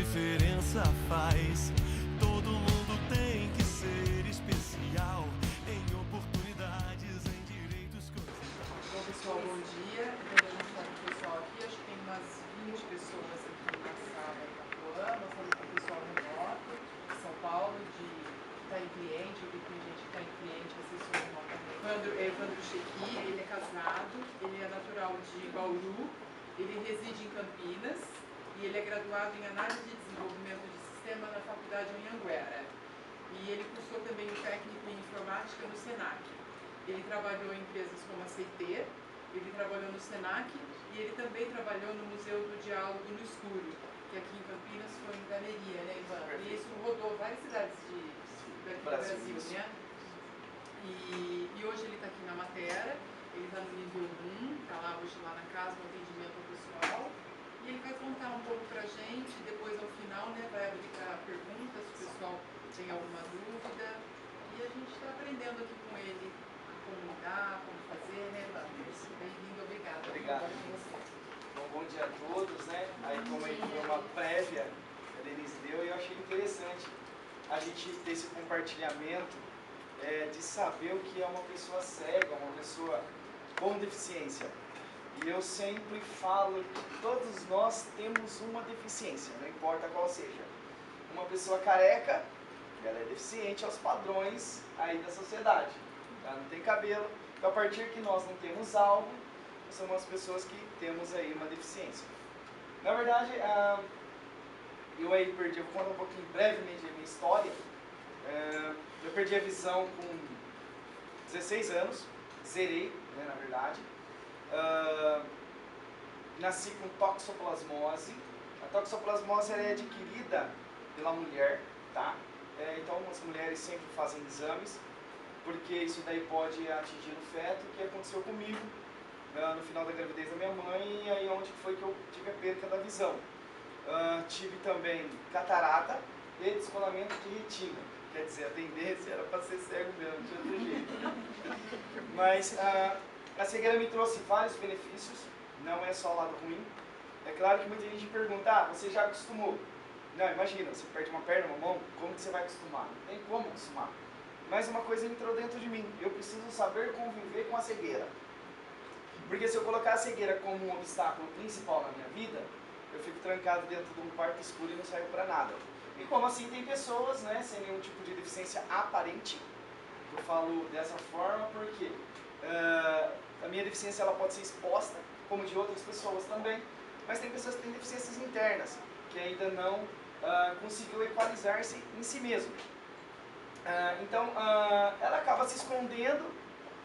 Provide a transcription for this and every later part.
diferença faz. Todo mundo tem que ser especial em oportunidades, em direitos. Bom, pessoal, bom dia. Então, a gente está com o pessoal aqui, acho que tem umas 20 pessoas aqui na sala em Itapuã. Nós estamos com o pessoal remoto de São Paulo, que está em cliente, eu vi que tem gente que está em cliente, assessor remotamente. Evandro Chequi, ele é casado, ele é natural de Bauru, ele reside em Campinas e ele é graduado em Análise de Desenvolvimento de Sistema na Faculdade Anhanguera. E ele cursou também o técnico em Informática no SENAC. Ele trabalhou em empresas como a CT, ele trabalhou no SENAC e ele também trabalhou no Museu do Diálogo no Escuro, que aqui em Campinas foi em galeria, né, Ivan? E isso rodou várias cidades daqui do Brasil, né? E hoje ele está aqui na Matera, ele está no nível 1, está lá hoje lá na casa, no atendimento ao pessoal. E ele vai contar um pouco pra gente, depois ao final, né, vai abrir para perguntas, se o pessoal tem alguma dúvida. E a gente está aprendendo aqui com ele como lidar, como fazer, né, Vamos? Bem-vindo, obrigada. Obrigado. Bom dia a todos, né? Aí como aí foi uma prévia que a Denise deu, eu achei interessante a gente ter esse compartilhamento de saber o que é uma pessoa cega, uma pessoa com deficiência. E eu sempre falo que todos nós temos uma deficiência, não importa qual seja. Uma pessoa careca, ela é deficiente aos padrões aí da sociedade. Ela não tem cabelo. Então, a partir que nós não temos algo, somos as pessoas que temos aí uma deficiência. Na verdade, eu aí perdi, eu vou contar um pouquinho brevemente a minha história. Eu perdi a visão com 16 anos, zerei, né, na verdade. Nasci com toxoplasmose. A toxoplasmose ela é adquirida pela mulher, tá? Então as mulheres sempre fazem exames, porque isso daí pode atingir o feto, que aconteceu comigo no final da gravidez da minha mãe, e aí onde foi que eu tive a perca da visão. Tive também catarata e descolamento de retina. Quer dizer, a tendência era para ser cego mesmo, não tinha outro jeito, né? Mas a cegueira me trouxe vários benefícios, não é só o lado ruim. É claro que muita gente pergunta, você já acostumou? Não, imagina, você perde uma perna, uma mão, como que você vai acostumar? Não tem como acostumar. Mas uma coisa entrou dentro de mim, eu preciso saber conviver com a cegueira. Porque se eu colocar a cegueira como um obstáculo principal na minha vida, eu fico trancado dentro de um quarto escuro e não saio para nada. E como assim tem pessoas, né, sem nenhum tipo de deficiência aparente, eu falo dessa forma porque a minha deficiência ela pode ser exposta, como de outras pessoas também, mas tem pessoas que têm deficiências internas, que ainda não conseguiu equalizar-se em si mesmo. Então, ela acaba se escondendo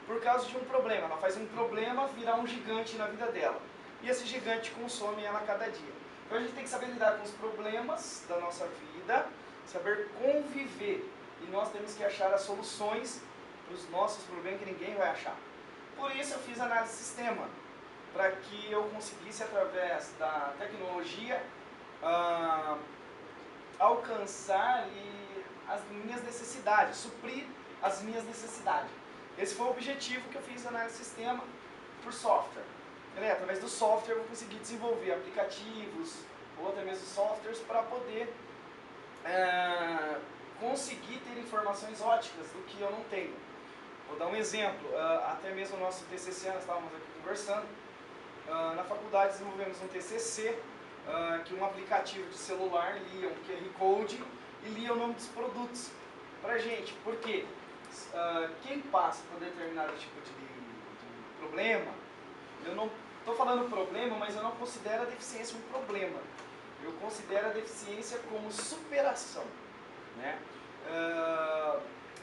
por causa de um problema. Ela faz um problema virar um gigante na vida dela. E esse gigante consome ela a cada dia. Então, a gente tem que saber lidar com os problemas da nossa vida, saber conviver. E nós temos que achar as soluções para os nossos problemas que ninguém vai achar. Por isso, eu fiz análise de sistema, para que eu conseguisse, através da tecnologia, alcançar as minhas necessidades, suprir as minhas necessidades. Esse foi o objetivo que eu fiz análise de sistema por software. Através do software eu vou conseguir desenvolver aplicativos ou até mesmo softwares para poder conseguir ter informações óticas do que eu não tenho. Vou dar um exemplo, até mesmo o nosso TCC, nós estávamos aqui conversando, na faculdade desenvolvemos um TCC, que um aplicativo de celular lia um QR Code e lia o nome dos produtos pra gente. Por quê? Quem passa por determinado tipo de problema, eu não estou falando problema, mas eu não considero a deficiência um problema. Eu considero a deficiência como superação, né?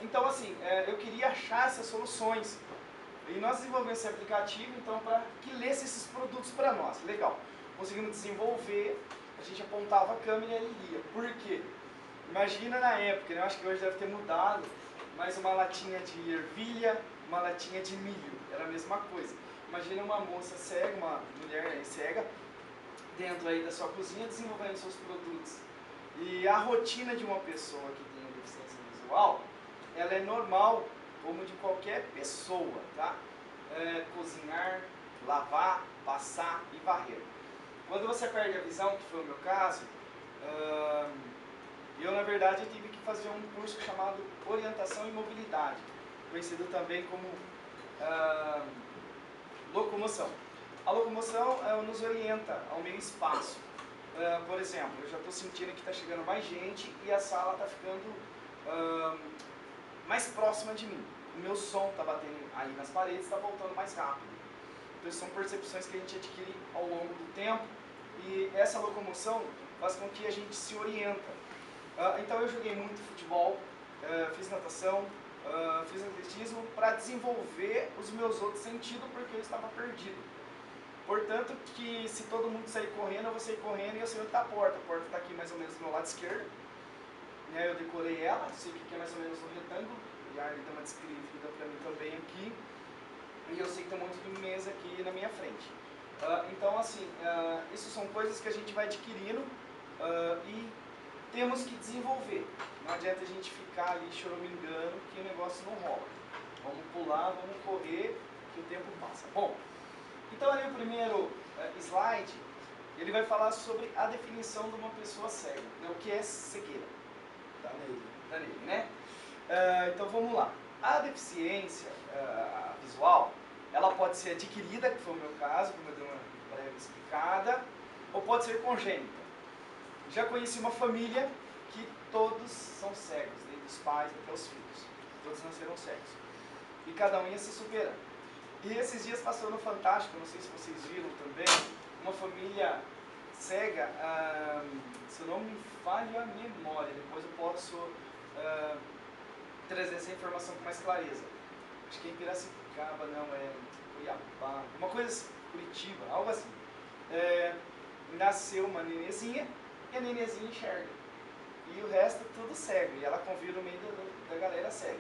Então, assim, eu queria achar essas soluções. E nós desenvolvemos esse aplicativo, então, para que lesse esses produtos para nós. Legal. Conseguimos desenvolver, a gente apontava a câmera e ele lia. Por quê? Imagina na época, eu acho que hoje deve ter mudado, mas uma latinha de ervilha, uma latinha de milho, era a mesma coisa. Imagina uma moça cega, uma mulher cega, dentro aí da sua cozinha, desenvolvendo seus produtos. E a rotina de uma pessoa que tem deficiência visual, ela é normal, como de qualquer pessoa, tá? Cozinhar, lavar, passar e varrer. Quando você perde a visão, que foi o meu caso, Eu, na verdade, tive que fazer um curso chamado Orientação e Mobilidade, conhecido também como locomoção. A locomoção nos orienta ao meio espaço. Por exemplo, eu já estou sentindo que está chegando mais gente e a sala está ficando mais próxima de mim. O meu som está batendo aí nas paredes, está voltando mais rápido. Então, são percepções que a gente adquire ao longo do tempo e essa locomoção faz com que a gente se orienta. Então, eu joguei muito futebol, fiz natação, fiz atletismo para desenvolver os meus outros sentidos porque eu estava perdido. Portanto, que se todo mundo sair correndo, eu vou sair correndo e eu sei onde está a porta. A porta está aqui mais ou menos do meu lado esquerdo. Eu decorei ela, sei o que é mais ou menos um retângulo. E a Arlen deu uma descrita para mim também aqui. E eu sei que tem um monte de mesa aqui na minha frente. Então, assim, isso são coisas que a gente vai adquirindo e temos que desenvolver. Não adianta a gente ficar ali choramingando que o negócio não rola. Vamos pular, vamos correr, que o tempo passa. Bom, então ali o primeiro slide, ele vai falar sobre a definição de uma pessoa cega. Né? O que é cegueira? Tá nele, né? Então vamos lá. A deficiência visual, ela pode ser adquirida, que foi o meu caso, como eu dei uma breve explicada, ou pode ser congênita. Já conheci uma família que todos são cegos, desde os pais até os filhos. Todos nasceram cegos. E cada um ia se superando. E esses dias passou no Fantástico, não sei se vocês viram também, uma família cega, se eu não me falho a memória, depois eu posso trazer essa informação com mais clareza. Acho que é em Piracicaba, não, é Cuiabá, uma coisa assim, Curitiba, algo assim. Nasceu uma nenezinha e a nenezinha enxerga. E o resto tudo cego, e ela convive no meio da galera cega.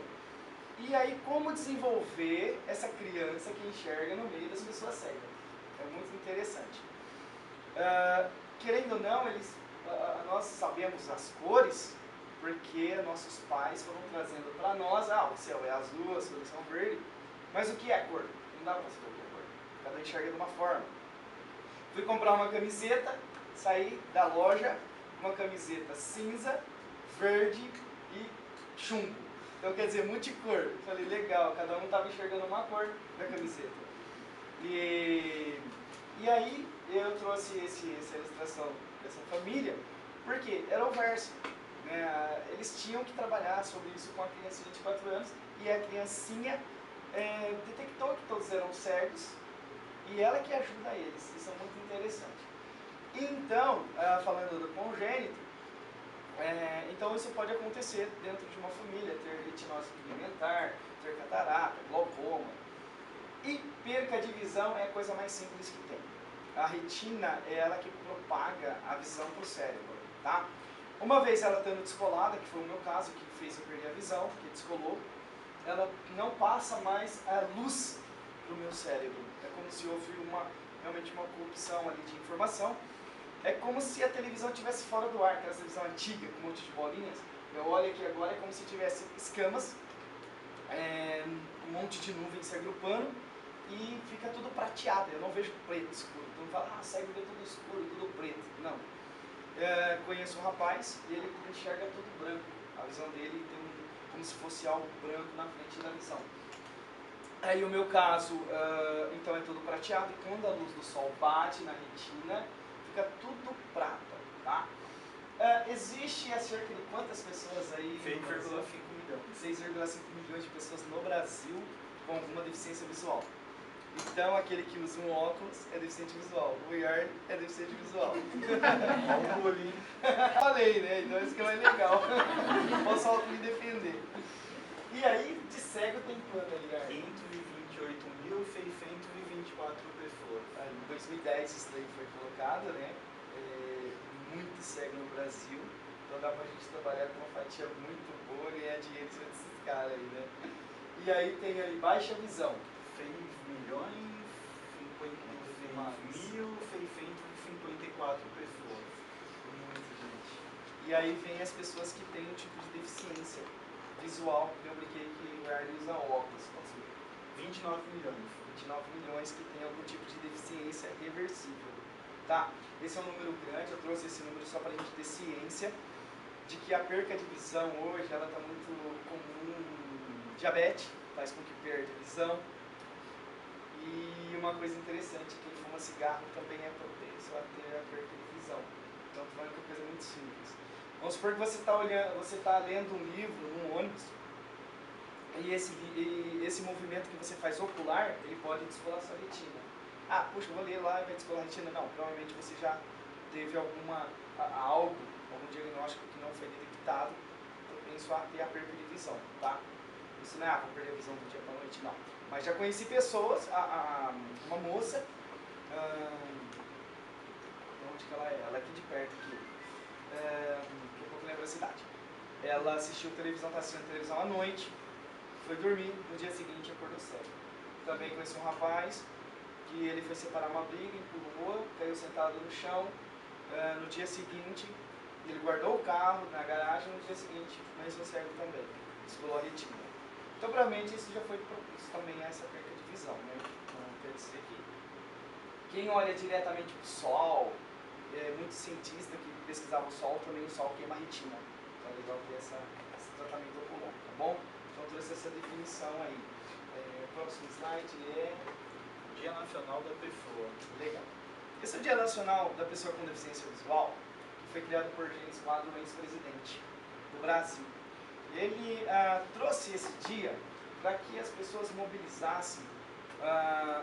E aí, como desenvolver essa criança que enxerga no meio das pessoas cegas? É muito interessante. Querendo ou não, nós sabemos as cores, porque nossos pais foram trazendo para nós, o céu é azul, as cores são verde, mas o que é cor? Não dá para saber o que é cor. Cada um enxerga de uma forma. Fui comprar uma camiseta, saí da loja, uma camiseta cinza, verde e chumbo. Então quer dizer, multicor. Falei, legal, cada um estava enxergando uma cor da camiseta. E aí eu trouxe essa ilustração dessa família, porque era o verso. Né? Eles tinham que trabalhar sobre isso com a criança de 24 anos e a criancinha detectou que todos eram cegos e ela que ajuda eles. Isso é muito interessante. Então, falando do congênito, então isso pode acontecer dentro de uma família, ter retinose pigmentar, ter catarata, glaucoma. E perca de visão é a coisa mais simples que tem. A retina é ela que propaga a visão para o cérebro, tá? Uma vez ela estando descolada, que foi o meu caso, que fez eu perder a visão, que descolou, ela não passa mais a luz para o meu cérebro. É como se houve realmente uma corrupção ali de informação. É como se a televisão estivesse fora do ar, aquela televisão antiga, com um monte de bolinhas. Eu olho aqui agora, é como se tivesse escamas, um monte de nuvens se agrupando e fica tudo prateado. Eu não vejo preto escuro. Então fala, cego vê tudo escuro, tudo preto. Não. Conheço um rapaz e ele enxerga tudo branco. A visão dele tem como se fosse algo branco na frente da visão. Aí o meu caso, então é tudo prateado e quando a luz do sol bate na retina, fica tudo prata, tá? Existe cerca de quantas pessoas aí? 6,5 milhões. 6,5 milhões de pessoas no Brasil com alguma deficiência visual. Então, aquele que usa um óculos é deficiente visual. O Yarn é deficiente visual. Olha o bolinho. Falei, né? Então isso que é mais legal. Posso auto me defender. E aí, de cego tem quanto ali, Yarn? 528.624 pessoas. Em 2010 isso daí foi colocado, né? Muito cego no Brasil. Então dá pra gente trabalhar com uma fatia muito boa e ganhar dinheiro sobre esses caras aí, né? E aí tem ali baixa visão. 6.654 pessoas. Muita gente. E aí vem as pessoas que têm um tipo de deficiência visual. Eu brinquei que o Yarn usa óculos. 29 milhões. 29 milhões que tem algum tipo de deficiência reversível. Tá? Esse é um número grande, eu trouxe esse número só para a gente ter ciência. de que a perca de visão hoje ela está muito comum. Diabetes faz com que perca a visão. E uma coisa interessante, quem fuma cigarro também é propenso a ter a perda de visão. Então, é uma coisa muito simples. Vamos supor que você está lendo um livro num ônibus e esse movimento que você faz ocular, ele pode descolar sua retina. Ah, puxa, vou ler lá e vai descolar a retina. Não, provavelmente você já teve algum diagnóstico que não foi detectado, propenso a ter a perda de visão, tá? Isso não é, vou perder a visão do dia para a noite, não. Mas já conheci pessoas, uma moça, onde que ela é? Ela é aqui de perto, aqui. Daqui a pouco eu lembro a cidade. Ela assistiu televisão, está assistindo televisão à noite, foi dormir, no dia seguinte acordou cego. Também conheci um rapaz que ele foi separar uma briga, empurrou, caiu sentado no chão. No dia seguinte, ele guardou o carro na garagem, no dia seguinte começou cego também, descolou a retina. Então, provavelmente, isso já foi propício também a essa perda de visão, né? Então, quer dizer que quem olha diretamente para o sol, muito cientista que pesquisava o sol, também o sol queima a retina. Então, é legal ter esse tratamento ocular, tá bom? Então, trouxe essa definição aí. O próximo slide é... Dia Nacional da Pessoa. Legal. Esse é o Dia Nacional da Pessoa com Deficiência Visual, que foi criado por Jânio Quadros, ex-presidente do Brasil. Ele trouxe esse dia para que as pessoas mobilizassem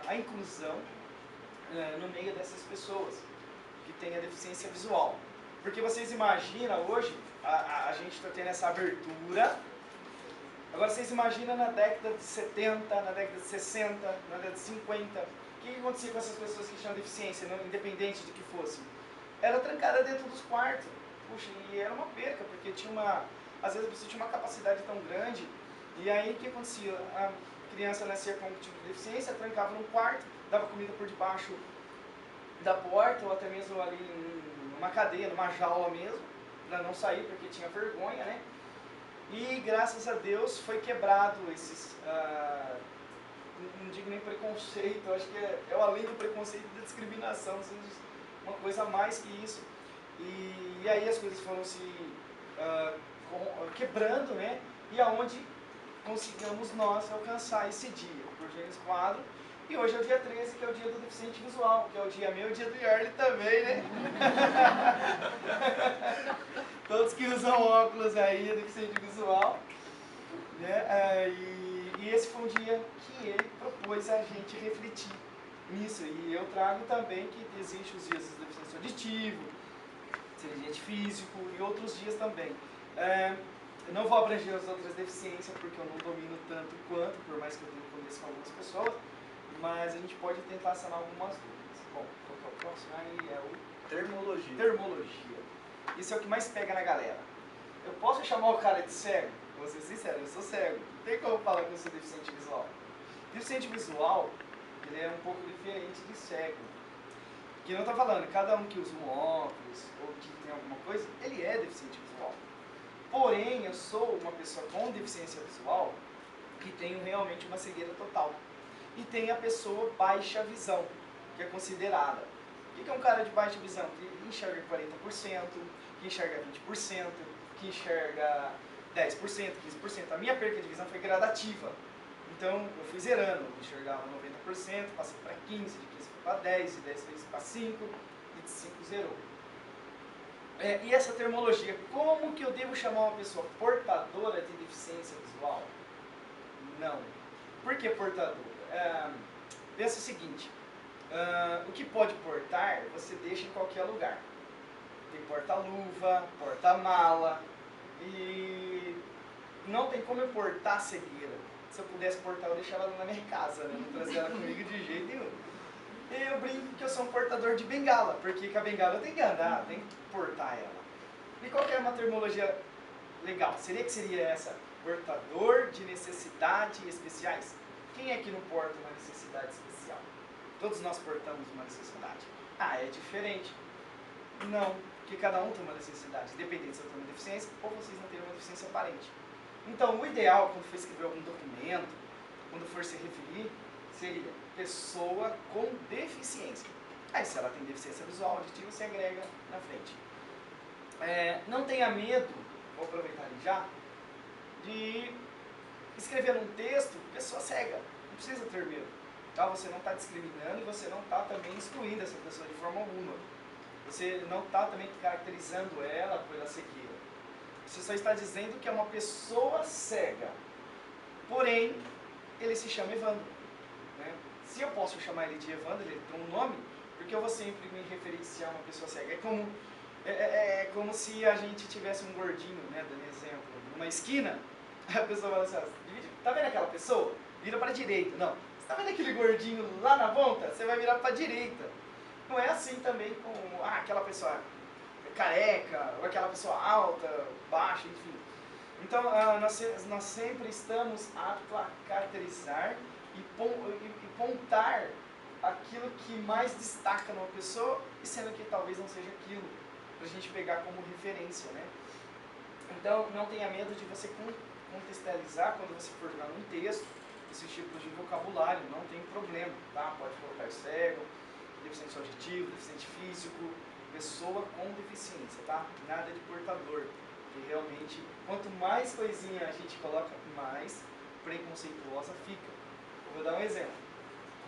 a inclusão no meio dessas pessoas que têm a deficiência visual. Porque vocês imaginam, hoje, a gente está tendo essa abertura. Agora vocês imaginam na década de 70, na década de 60, na década de 50, o que acontecia com essas pessoas que tinham deficiência, não, independente de que fosse? Era trancada dentro dos quartos. Puxa, e era uma perca, porque às vezes a pessoa tinha uma capacidade tão grande, e aí o que acontecia? A criança nascia com algum tipo de deficiência, trancava num quarto, dava comida por debaixo da porta, ou até mesmo ali numa cadeia, numa jaula mesmo, para não sair, porque tinha vergonha, né? E graças a Deus foi quebrado esses, não digo nem preconceito, acho que é além do preconceito da discriminação, uma coisa a mais que isso. E aí as coisas foram se quebrando, né? E aonde conseguimos nós alcançar esse dia, por Jânio Quadros. E hoje é o dia 13, que é o dia do deficiente visual, que é o dia meu e o dia do Yarley também, né? Todos que usam óculos aí, é deficiente visual. Né? E esse foi um dia que ele propôs a gente refletir nisso. E eu trago também que existe os dias do deficiente auditivo, deficiente físico e outros dias também. Eu não vou abranger as outras deficiências porque eu não domino tanto quanto, por mais que eu tenha conheço com algumas pessoas, mas a gente pode tentar sanar algumas dúvidas. Bom, qual que é o próximo? Aí é o Termologia. termologia. Isso é o que mais pega na galera. Eu posso chamar o cara de cego? Vou ser sincero, eu sou cego. Não tem como falar que eu sou deficiente visual. Deficiente visual, ele é um pouco diferente de cego. Que não está falando, cada um que usa um óculos ou que tem alguma coisa, ele é deficiente visual. Porém, eu sou uma pessoa com deficiência visual que tenho realmente uma cegueira total. E tem a pessoa baixa visão, que é considerada. O que é um cara de baixa visão? Que enxerga 40%, que enxerga 20%, que enxerga 10%, 15%. A minha perda de visão foi gradativa. Então, eu fui zerando. Eu enxergava 90%, passei para 15%, de 15% foi para 10%, de 10% foi para 5%, e de 5% zerou. E essa termologia, como que eu devo chamar uma pessoa portadora de deficiência visual? Não. Por que portadora? Pensa o seguinte, o que pode portar, você deixa em qualquer lugar. Tem porta-luva, porta-mala, e não tem como eu portar cegueira. Se eu pudesse portar, eu deixava ela na minha casa, né? Não trazia ela comigo de jeito nenhum. E eu brinco que eu sou um portador de bengala, porque com a bengala eu tenho que andar, tenho que portar ela. E qual que é uma termologia legal? Seria essa? Portador de necessidades especiais. Quem é que não porta uma necessidade especial? Todos nós portamos uma necessidade. É diferente. Não, porque cada um tem uma necessidade, independente se eu tenho uma deficiência ou vocês não têm uma deficiência aparente. Então, o ideal, quando for escrever algum documento, quando for se referir, seria pessoa com deficiência. Aí, se ela tem deficiência visual, auditiva, se agrega na frente. Não tenha medo vou aproveitar ali já, de escrever num texto pessoa cega. Não precisa ter medo. Tá? Você não está discriminando e você não está também excluindo essa pessoa de forma alguma. Você não está também caracterizando ela pela cegueira. Você só está dizendo que é uma pessoa cega. Porém, ele se chama Evandro. Né? Se eu posso chamar ele de Evandro, ele tem um nome, porque eu vou sempre me referenciar a uma pessoa cega. É como se a gente tivesse um gordinho, né, dando exemplo, numa esquina, a pessoa fala assim, tá vendo aquela pessoa? Vira para a direita. Não, você está vendo aquele gordinho lá na ponta? Você vai virar para a direita. Não é assim também com aquela pessoa careca, ou aquela pessoa alta, baixa, enfim. Então, nós sempre estamos aptos a caracterizar e pontar aquilo que mais destaca numa pessoa, e sendo que talvez não seja aquilo, para a gente pegar como referência, né? Então, não tenha medo de você contextualizar quando você for jogar num texto, esses tipos de vocabulário, não tem problema, tá? Pode colocar cego, deficiente auditivo, deficiente físico, pessoa com deficiência, tá? Nada de portador, porque realmente, quanto mais coisinha a gente coloca, mais preconceituosa fica. Eu vou dar um exemplo,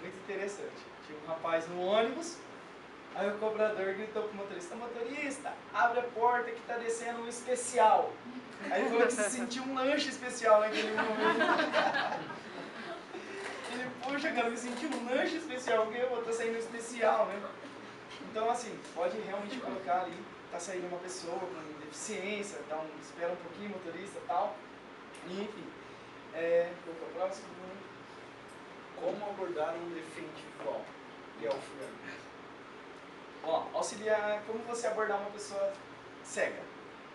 muito interessante. Tinha um rapaz no ônibus, aí o cobrador gritou pro motorista, motorista, abre a porta que tá descendo um especial. Aí ele falou que se sentiu um lanche especial naquele momento. Ele, poxa, cara, me senti um lanche especial, porque eu vou estar saindo especial, né? Então, assim, pode realmente colocar ali, tá saindo uma pessoa com deficiência, espera um pouquinho, motorista e tal. E, enfim, qual é o próximo? Como abordar um deficiente visual? E é o fulano. Ó, auxiliar, como você abordar uma pessoa cega?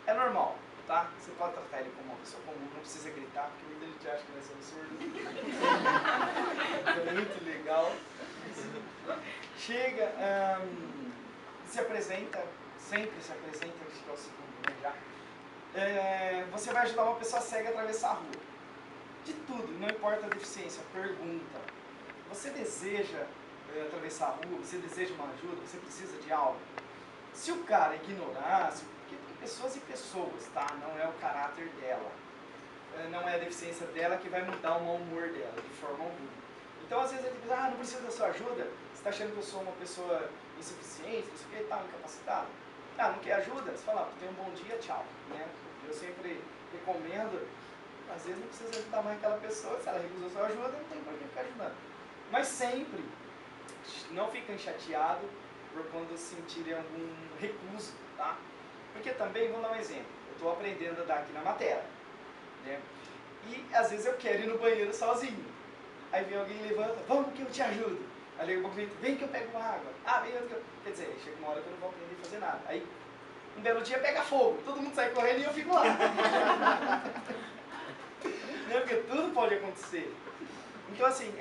É normal, tá? Você pode tratar ele como uma pessoa comum, não precisa gritar, porque muita gente acha que nós somos surdos. É muito legal. Chega, se apresenta, sempre se apresenta, acho que é o segundo, né, já. Você vai ajudar uma pessoa cega a atravessar a rua. De tudo, não importa a deficiência, pergunta. Você deseja atravessar a rua, você deseja uma ajuda, você precisa de algo? Se o cara ignorar, porque tem pessoas e pessoas, tá? Não é o caráter dela. Não é a deficiência dela que vai mudar o mau humor dela, de forma alguma. Então, às vezes, ele diz, não precisa da sua ajuda, você está achando que eu sou uma pessoa insuficiente, não sei o que, tá, incapacitado. Não quer ajuda? Você fala, tenha um bom dia, tchau. Né? Eu sempre recomendo, às vezes não precisa ajudar mais aquela pessoa, se ela recusou sua ajuda, não tem por que ficar ajudando. Mas sempre, não fiquem chateados por quando sentirem algum recuso, tá? Porque também, vou dar um exemplo, eu estou aprendendo a dar aqui na matéria, né? E às vezes eu quero ir no banheiro sozinho. Aí vem alguém e levanta, vamos que eu te ajudo. Aí daqui a pouco vem que eu pego uma água. Vem que eu... Quer dizer, chega uma hora que eu não vou aprender a fazer nada. Aí, um belo dia pega fogo, todo mundo sai correndo e eu fico lá. Né? Porque tudo pode acontecer. Então, assim,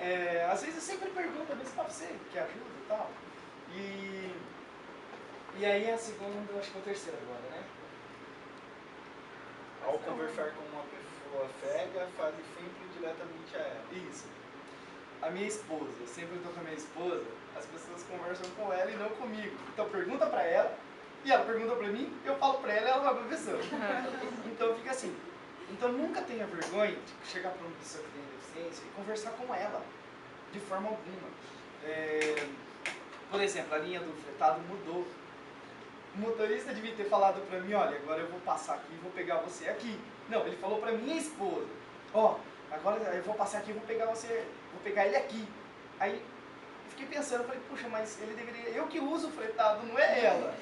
às vezes eu sempre pergunto, mas para você que ajuda e tal. E aí a segunda, acho que é a terceira agora, né? Ao conversar com uma pessoa cega, fale sempre diretamente a ela. Isso. A minha esposa, eu sempre estou com a minha esposa, as pessoas conversam com ela e não comigo. Então pergunta pra ela, e ela pergunta pra mim, eu falo pra ela e ela vai pra pessoa. Então fica assim. Então nunca tenha vergonha de chegar pra uma pessoa que tem deficiência e conversar com ela, de forma alguma. Por exemplo, a linha do fretado mudou. O motorista devia ter falado pra mim, olha, agora eu vou passar aqui e vou pegar você aqui. Não, ele falou pra minha esposa, agora eu vou passar aqui e vou pegar você, vou pegar ele aqui. Aí eu fiquei pensando, falei, puxa, mas ele deveria, eu que uso o fretado, não é ela.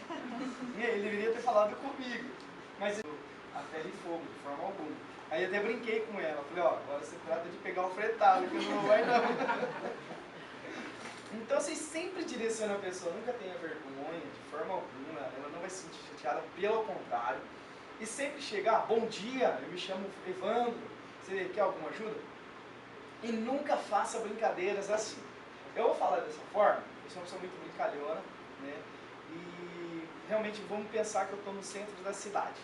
Ele deveria ter falado comigo. Mas a ferro e fogo, de forma alguma. Aí eu até brinquei com ela, falei, agora você trata de pegar o fretado, que não vai não. Então vocês sempre direcionam a pessoa, nunca tenha vergonha, de forma alguma, ela não vai se sentir chateada, pelo contrário. E sempre chegar, bom dia, eu me chamo Evandro, você quer alguma ajuda? E nunca faça brincadeiras assim. Eu vou falar dessa forma, eu sou uma pessoa muito brincalhona, né? E realmente vamos pensar que eu estou no centro da cidade.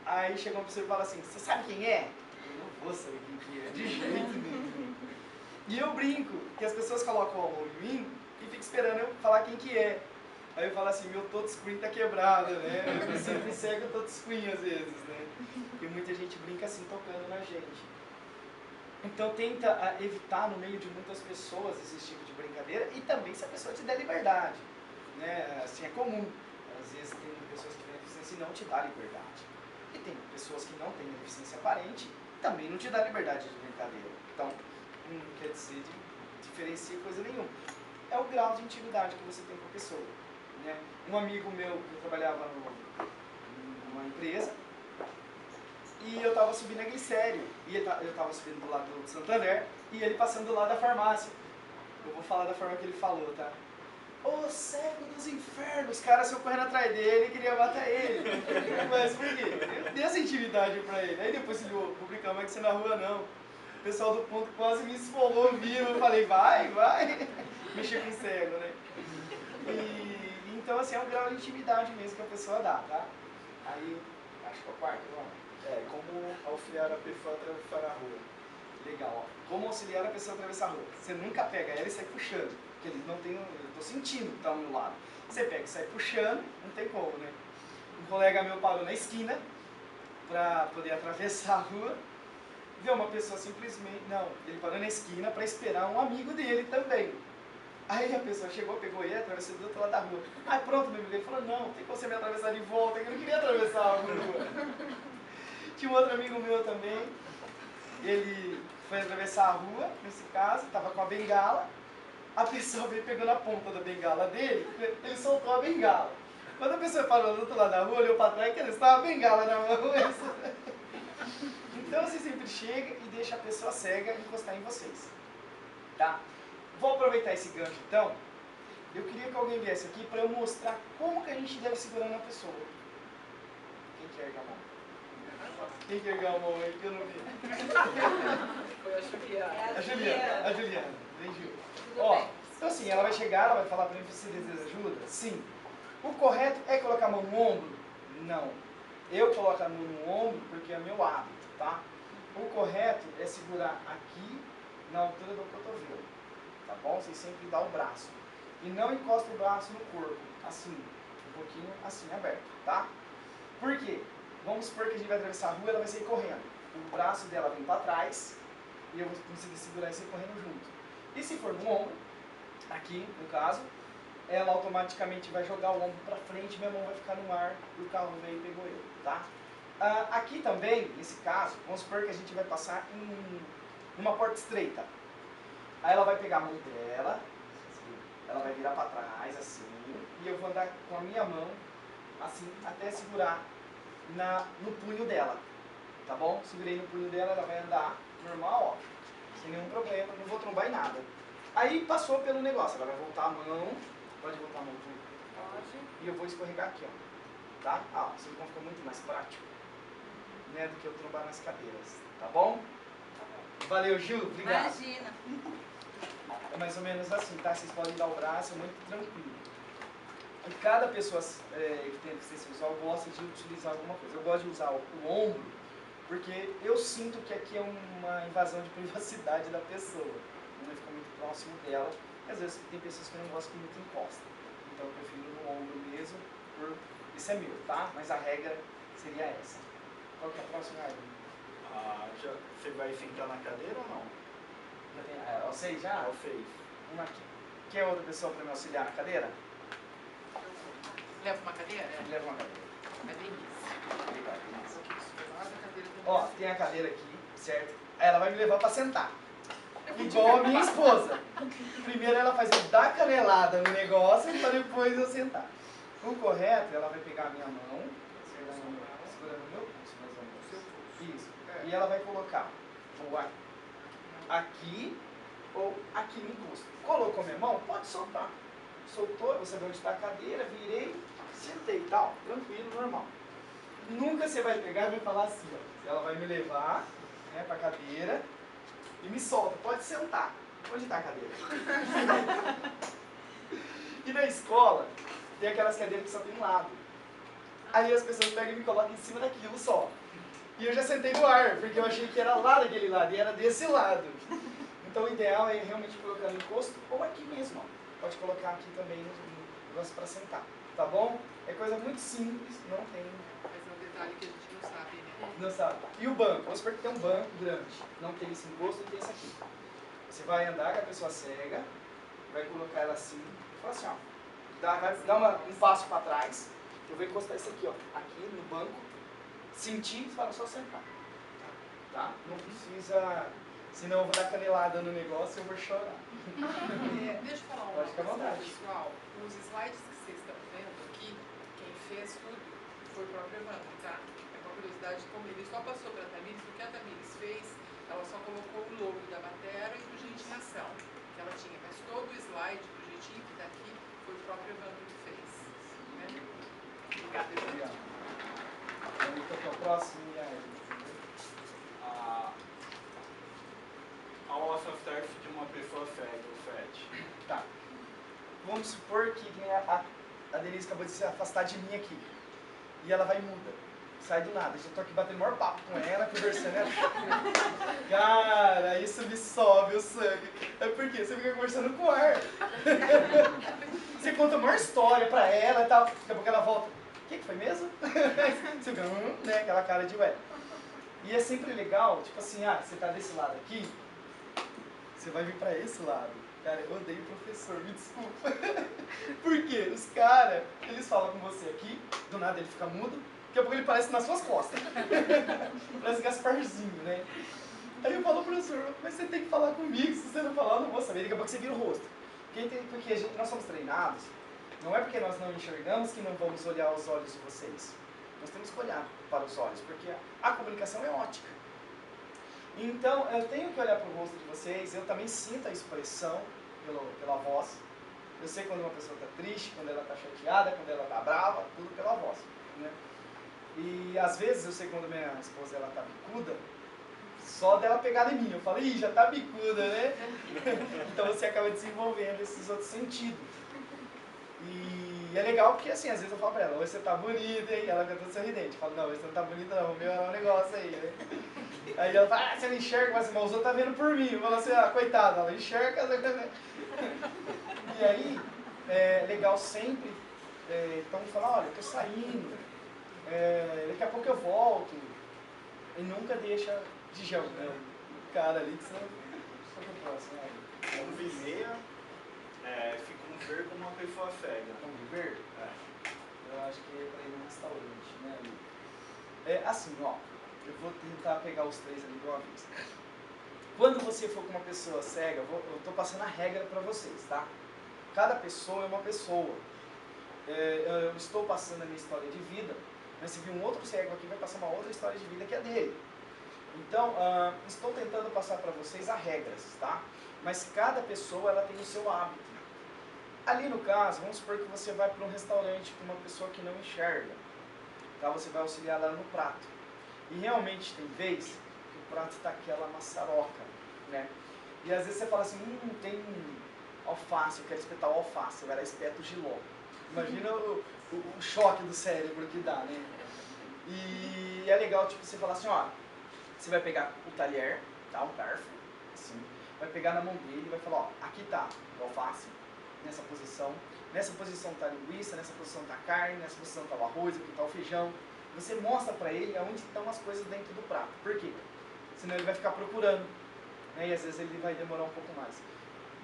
Aí chega uma pessoa e fala assim, você sabe quem é? Eu não vou saber quem é, de jeito nenhum. E eu brinco, que as pessoas colocam a mão em mim e ficam esperando eu falar quem que é. Aí eu falo assim, meu touchscreen tá quebrado, né? Eu sempre cego o touchscreen às vezes, né? Porque muita gente brinca assim, tocando na gente. Então tenta evitar no meio de muitas pessoas esse tipo de brincadeira e também se a pessoa te der liberdade, né? Assim, é comum. Às vezes tem pessoas que têm deficiência e não te dá liberdade. E tem pessoas que não têm deficiência aparente e também não te dá liberdade de brincadeira. Então, não quer dizer diferencia coisa nenhuma. É o grau de intimidade que você tem com a pessoa. Né? Um amigo meu que trabalhava numa empresa e eu estava subindo a Glicério e eu estava subindo do lado do Santander e ele passando do lado da farmácia. Eu vou falar da forma que ele falou, tá? Ô cego dos infernos, os caras saiu correndo atrás dele e queria matar ele. Mas por quê? Eu dei essa intimidade pra ele. Aí depois ele falou, publicar mais que você na rua não. O pessoal do ponto quase me esfolou vivo. Eu falei, vai. Mexer com cego, né? E, então assim, é um grau de intimidade mesmo que a pessoa dá, tá? Aí, acho que é o quarto, vamos. Como auxiliar a pessoa a atravessar a rua. Legal, ó. Como auxiliar a pessoa a atravessar a rua? Você nunca pega ela e sai puxando. Porque ele não tem, eu tô sentindo que tá ao meu lado. Você pega e sai puxando, não tem como, né? Um colega meu parou na esquina para poder atravessar a rua. Viu uma pessoa simplesmente, não, ele parou na esquina para esperar um amigo dele também. Aí a pessoa chegou, pegou ele, atravessou do outro lado da rua. Aí pronto, meu amigo dele falou, não, tem como você me atravessar de volta, que eu não queria atravessar a rua. Tinha um outro amigo meu também, ele foi atravessar a rua, nesse caso, estava com a bengala. A pessoa veio pegando a ponta da bengala dele, ele soltou a bengala. Quando a pessoa parou do outro lado da rua, olhou para trás, que ele estava a bengala na mão. Então você sempre chega e deixa a pessoa cega encostar em vocês. Tá? Vou aproveitar esse gancho então. Eu queria que alguém viesse aqui para eu mostrar como que a gente deve segurar na pessoa. Quem quer erguer a mão? Quem quer erguer a mão aí que eu não vi? Foi a Juliana. A Juliana. Vem, Gil. Ó, então assim, ela vai chegar, ela vai falar para mim se deseja ajuda? Sim. O correto é colocar a mão no ombro? Não. Eu coloco a mão no ombro porque é meu hábito, tá? O correto é segurar aqui na altura do cotovelo, tá bom? Você sempre dá o braço. E não encosta o braço no corpo, assim, um pouquinho assim, aberto, tá? Por quê? Vamos supor que a gente vai atravessar a rua e ela vai sair correndo. O braço dela vem para trás e eu vou conseguir segurar e sair correndo junto. E se for no ombro, aqui no caso, ela automaticamente vai jogar o ombro para frente, minha mão vai ficar no ar e o carro veio e pegou eu, tá? Aqui também, nesse caso, vamos supor que a gente vai passar em uma porta estreita. Aí ela vai pegar a mão dela, ela vai virar para trás assim, e eu vou andar com a minha mão assim até segurar no punho dela, tá bom? Segurei no punho dela, ela vai andar normal, ó. Sem nenhum problema, não vou trombar em nada. Aí passou pelo negócio, ela vai voltar a mão, pode voltar a mão aqui, pode. E eu vou escorregar aqui, ó. Tá? Assim fica muito mais prático, né, do que eu trombar nas cadeiras, tá bom? Valeu, Ju, obrigado. Imagina. É mais ou menos assim, tá? Vocês podem dar o braço, é muito tranquilo. E cada pessoa que tem deficiência visual gosta de utilizar alguma coisa. Eu gosto de usar o ombro, porque eu sinto que aqui é uma invasão de privacidade da pessoa. Não fica muito próximo dela. E às vezes tem pessoas que não gostam que muito encosta. Então eu prefiro no ombro mesmo. Isso é meu, tá? Mas a regra seria essa. Qual que é a próxima regra? Você vai sentar na cadeira ou não? Vocês já? Eu fiz. Uma aqui. Quer outra pessoa para me auxiliar na cadeira? Leva uma cadeira? Leva uma cadeira. É delícia. Legal, beleza. Leva a cadeira do Ó, tem a cadeira aqui, certo? Aí ela vai me levar para sentar. Igual a minha esposa. Primeiro ela faz eu dar canelada no negócio para depois eu sentar. O correto, ela vai pegar a minha mão, segurando o meu pulso, mais ou menos. Isso. E ela vai colocar ou aqui ou aqui no encosto. Colocou minha mão, pode soltar. Soltou, você vê onde está a cadeira, virei, sentei e tal, tranquilo, normal. Nunca você vai pegar e vai falar assim, ó. Ela vai me levar, né, para a cadeira e me solta, pode sentar. Onde está a cadeira? E na escola, tem aquelas cadeiras que só tem um lado. Aí as pessoas pegam e me colocam em cima daquilo só. E eu já sentei no ar, porque eu achei que era lá daquele lado, e era desse lado. Então o ideal é realmente colocar no encosto, ou aqui mesmo, ó. Pode colocar aqui também negócio para sentar, tá bom? É coisa muito simples, não tem... Mas é um detalhe que a gente não sabe, né? Não sabe. E o banco? Vamos supor que tem um banco grande, não tem esse encosto e tem esse aqui. Você vai andar com a pessoa cega, vai colocar ela assim, e fala assim, ó, vai dar um passo para trás, eu vou encostar isso aqui, ó, aqui no banco, sentir, você fala, só sentar. Tá? Não precisa, senão eu vou dar canelada no negócio e eu vou chorar. Deixa eu falar Pode ficar à vontade. pessoal. Os slides que vocês estão vendo aqui, quem fez tudo foi o próprio Evandro, tá? É uma curiosidade como ele só passou para a Tamires, porque a Tamires fez, ela só colocou o logo da Batera e do Gente em Ação, que ela tinha, mas todo o slide do jeitinho que está aqui foi o próprio Evandro que fez. Né? Obrigada, Evandro. Vamos para o próximo, e aí? A awesome start de uma pessoa cega, o FET. Tá. Vamos supor que a Denise acabou de se afastar de mim aqui. E ela vai muda. Sai do nada. Eu já tô aqui batendo o maior papo com ela, conversando. Cara, isso me sobe o sangue. É porque você fica conversando com o ar. Você conta a maior história pra ela e tal. Daqui a pouco ela volta. O que foi mesmo? Você fica, né? Aquela cara de ué. E é sempre legal, tipo assim, você tá desse lado aqui, você vai vir pra esse lado. Cara, eu odeio professor, me desculpa. Por quê? Os caras, eles falam com você aqui, do nada ele fica mudo, daqui a pouco ele parece nas suas costas. Parece Gasparzinho, né? Aí eu falo, professor, mas você tem que falar comigo, se você não falar eu não vou saber. Daqui a pouco você vira o rosto. Porque nós somos treinados, não é porque nós não enxergamos que não vamos olhar os olhos de vocês. Nós temos que olhar para os olhos, porque a comunicação é ótica. Então, eu tenho que olhar para o rosto de vocês, eu também sinto a expressão pela voz. Eu sei quando uma pessoa está triste, quando ela está chateada, quando ela está brava, tudo pela voz. Né? E às vezes eu sei quando minha esposa está bicuda, só dela pegar em mim. Eu falo, ih, já está bicuda, né? Então você acaba desenvolvendo esses outros sentidos. E é legal porque, assim, às vezes eu falo pra ela, hoje você tá bonita, hein? Ela fica toda sorridente. Eu falo, não, hoje você não tá bonita não, vou melhorar um negócio aí, né? Aí ela fala, você não enxerga, mas os outros tá vendo por mim. Eu falo assim, coitada, ela enxerga. E aí, é legal sempre, então falar, olha, eu tô saindo, daqui a pouco eu volto. E nunca deixa de jogo, né? O cara ali que você não... próximo, Conviver, se conviver como uma pessoa cega. Conviver? Eu acho que é para ir num restaurante, né, amigo? Assim, ó, eu vou tentar pegar os três ali de uma vez. Quando você for com uma pessoa cega, eu tô passando a regra para vocês, tá? Cada pessoa é uma pessoa. Eu estou passando a minha história de vida, mas se vir um outro cego aqui, vai passar uma outra história de vida que é dele. Então, estou tentando passar para vocês as regras, tá? Mas cada pessoa ela tem o seu hábito. Ali no caso, vamos supor que você vai para um restaurante com uma pessoa que não enxerga. Tá? Você vai auxiliar ela no prato. E realmente tem vez que o prato está aquela maçaroca, né? E às vezes você fala assim, tem alface, eu quero espetar o alface, você vai lá e espeta o jiló. Imagina o choque do cérebro que dá, né? E é legal, tipo, você falar assim, ó, você vai pegar o talher, tá? Um garfo, assim, vai pegar na mão dele e vai falar, ó, aqui tá o alface, nessa posição tá a linguiça, nessa posição tá a carne, nessa posição tá o arroz, aqui tá o feijão. Você mostra pra ele onde estão as coisas dentro do prato. Por quê? Senão ele vai ficar procurando, né? E às vezes ele vai demorar um pouco mais.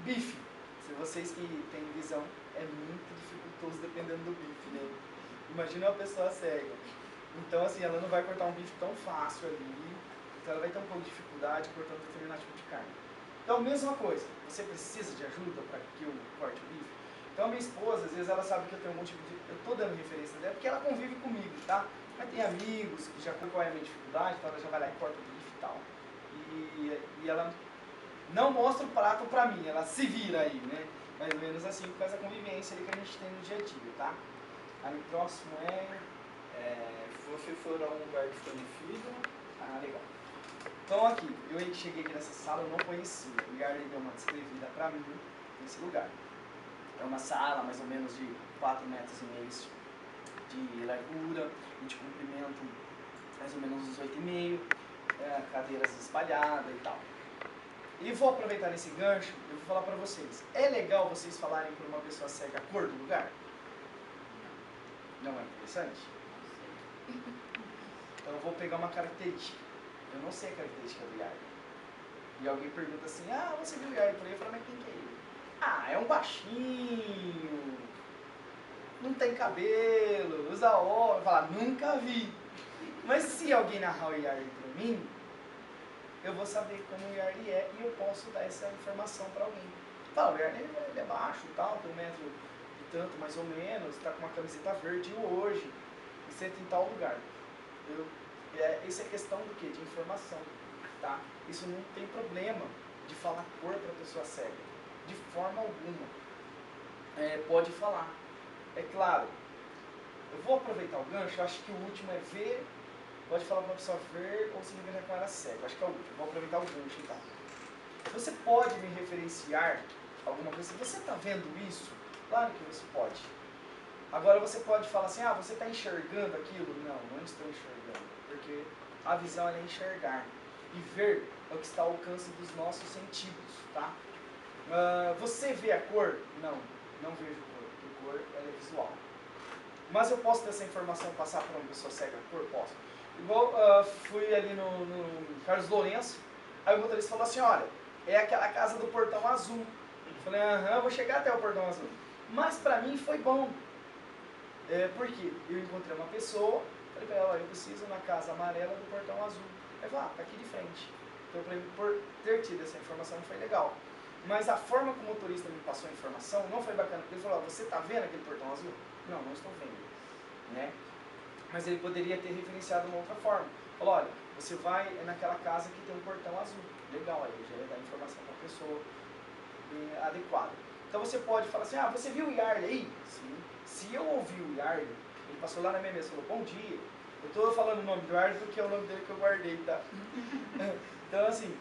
Bife. Se vocês que têm visão, é muito dificultoso dependendo do bife, né? Imagina uma pessoa cega. Então, assim, ela não vai cortar um bife tão fácil ali, então ela vai ter um pouco de dificuldade cortando determinado tipo de carne. Então, mesma coisa, você precisa de ajuda para que eu corte o bife? Então, a minha esposa, às vezes, ela sabe que eu tenho um monte de... Eu estou dando referência dela, porque ela convive comigo, tá? Mas tem amigos que já qual é a minha dificuldade, então ela já vai lá e corta o bife e tal. E ela não mostra o prato pra mim, ela se vira aí, né? Mais ou menos assim, por causa da convivência ali que a gente tem no dia a dia, tá? Aí o próximo Se você for a um lugar desconhecido... legal. Então aqui, eu cheguei aqui nessa sala, eu não conhecia. O Yarley deu uma descrevida pra mim nesse lugar. É uma sala mais ou menos de 4,5 metros de largura, e de comprimento mais ou menos uns 8,5, cadeiras espalhadas e tal. E vou aproveitar esse gancho, eu vou falar pra vocês. É legal vocês falarem para uma pessoa cega a cor do lugar? Não é interessante? Então eu vou pegar uma característica. Eu não sei a característica do Yarley. E alguém pergunta assim, ah, você viu o Yarley por aí? Eu falo, mas quem que é ele? Ah, é um baixinho, não tem cabelo, usa óculos. Eu falo, nunca vi. Mas se alguém narrar o Yarley para mim, eu vou saber como o Yarley é e eu posso dar essa informação para alguém. Fala, o Yarley ele é baixo, tal, tem 1 metro e tanto mais ou menos, está com uma camiseta verde hoje, e senta em tal lugar. Isso é questão do quê? De informação. Tá? Isso não tem problema de falar cor para a pessoa cega. De forma alguma. Pode falar. É claro, eu vou aproveitar o gancho, eu acho que o último é ver. Pode falar para a pessoa ver ou se liga com ela cega. Acho que é o último. Vou aproveitar o gancho então. Você pode me referenciar alguma coisa? Você está vendo isso? Claro que você pode. Agora você pode falar assim, ah, você está enxergando aquilo? Não, não estou enxergando. Porque a visão é enxergar. E ver é o que está ao alcance dos nossos sentidos, tá? Você vê a cor? Não, não vejo cor. Porque cor ela é visual. Mas eu posso ter essa informação passar para uma pessoa cega a cor? Posso. Igual fui ali no Carlos Lourenço, aí o motorista falou assim, olha, é aquela casa do Portão Azul. Eu falei, aham, vou chegar até o Portão Azul. Mas para mim foi bom. Porque eu encontrei uma pessoa, falei para ela, eu preciso na casa amarela do Portão Azul. Aí eu falei, tá aqui de frente. Então para mim, por ter tido essa informação, foi legal. Mas a forma como o motorista me passou a informação não foi bacana. Ele falou, você está vendo aquele Portão Azul? Não, não estou vendo. Né? Mas ele poderia ter referenciado uma outra forma. Falou, olha, você vai naquela casa que tem um portão azul. Legal, aí já ia dar informação para a pessoa adequada. Então você pode falar assim, ah, você viu o Yarley aí? Sim. Se eu ouvi o Yarley, ele passou lá na minha mesa e falou, bom dia. Eu estou falando o nome do Yarley porque é o nome dele que eu guardei, tá? Então assim,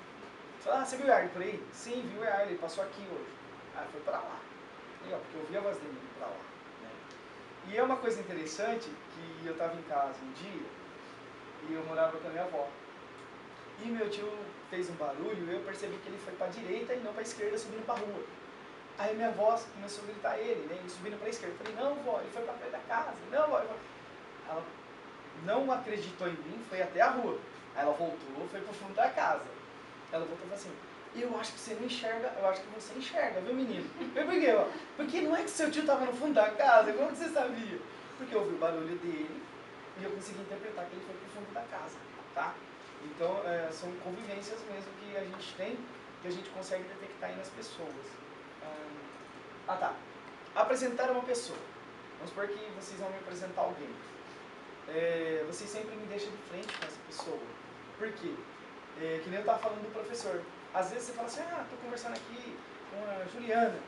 ah, você viu o Yarley por aí? Sim, viu o Yarley, ele passou aqui hoje. Ah, foi para lá. Legal, porque eu ouvi a voz dele para lá. E é uma coisa interessante que eu estava em casa um dia e eu morava com a minha avó. E meu tio fez um barulho e eu percebi que ele foi para a direita e não para a esquerda, subindo para a rua. Aí minha avó começou a gritar ele, né, ele subindo para a esquerda. Eu falei, não, vó, ele foi para perto da casa. Não, vó. Ela não acreditou em mim, foi até a rua. Aí ela voltou, foi para o fundo da casa. Ela voltou e falou assim, eu acho que você não enxerga, eu acho que você enxerga, viu, menino? Eu por quê, ó? Porque não é que seu tio estava no fundo da casa, como você sabia? Porque eu ouvi o barulho dele e eu consegui interpretar que ele foi pro fundo da casa, tá? Então, são convivências mesmo que a gente tem, que a gente consegue detectar aí nas pessoas. Tá. Apresentar uma pessoa. Vamos supor que vocês vão me apresentar alguém. Vocês sempre me deixam de frente com essa pessoa. Por quê? Que nem eu estava falando do professor. Às vezes você fala assim, estou conversando aqui com a Juliana.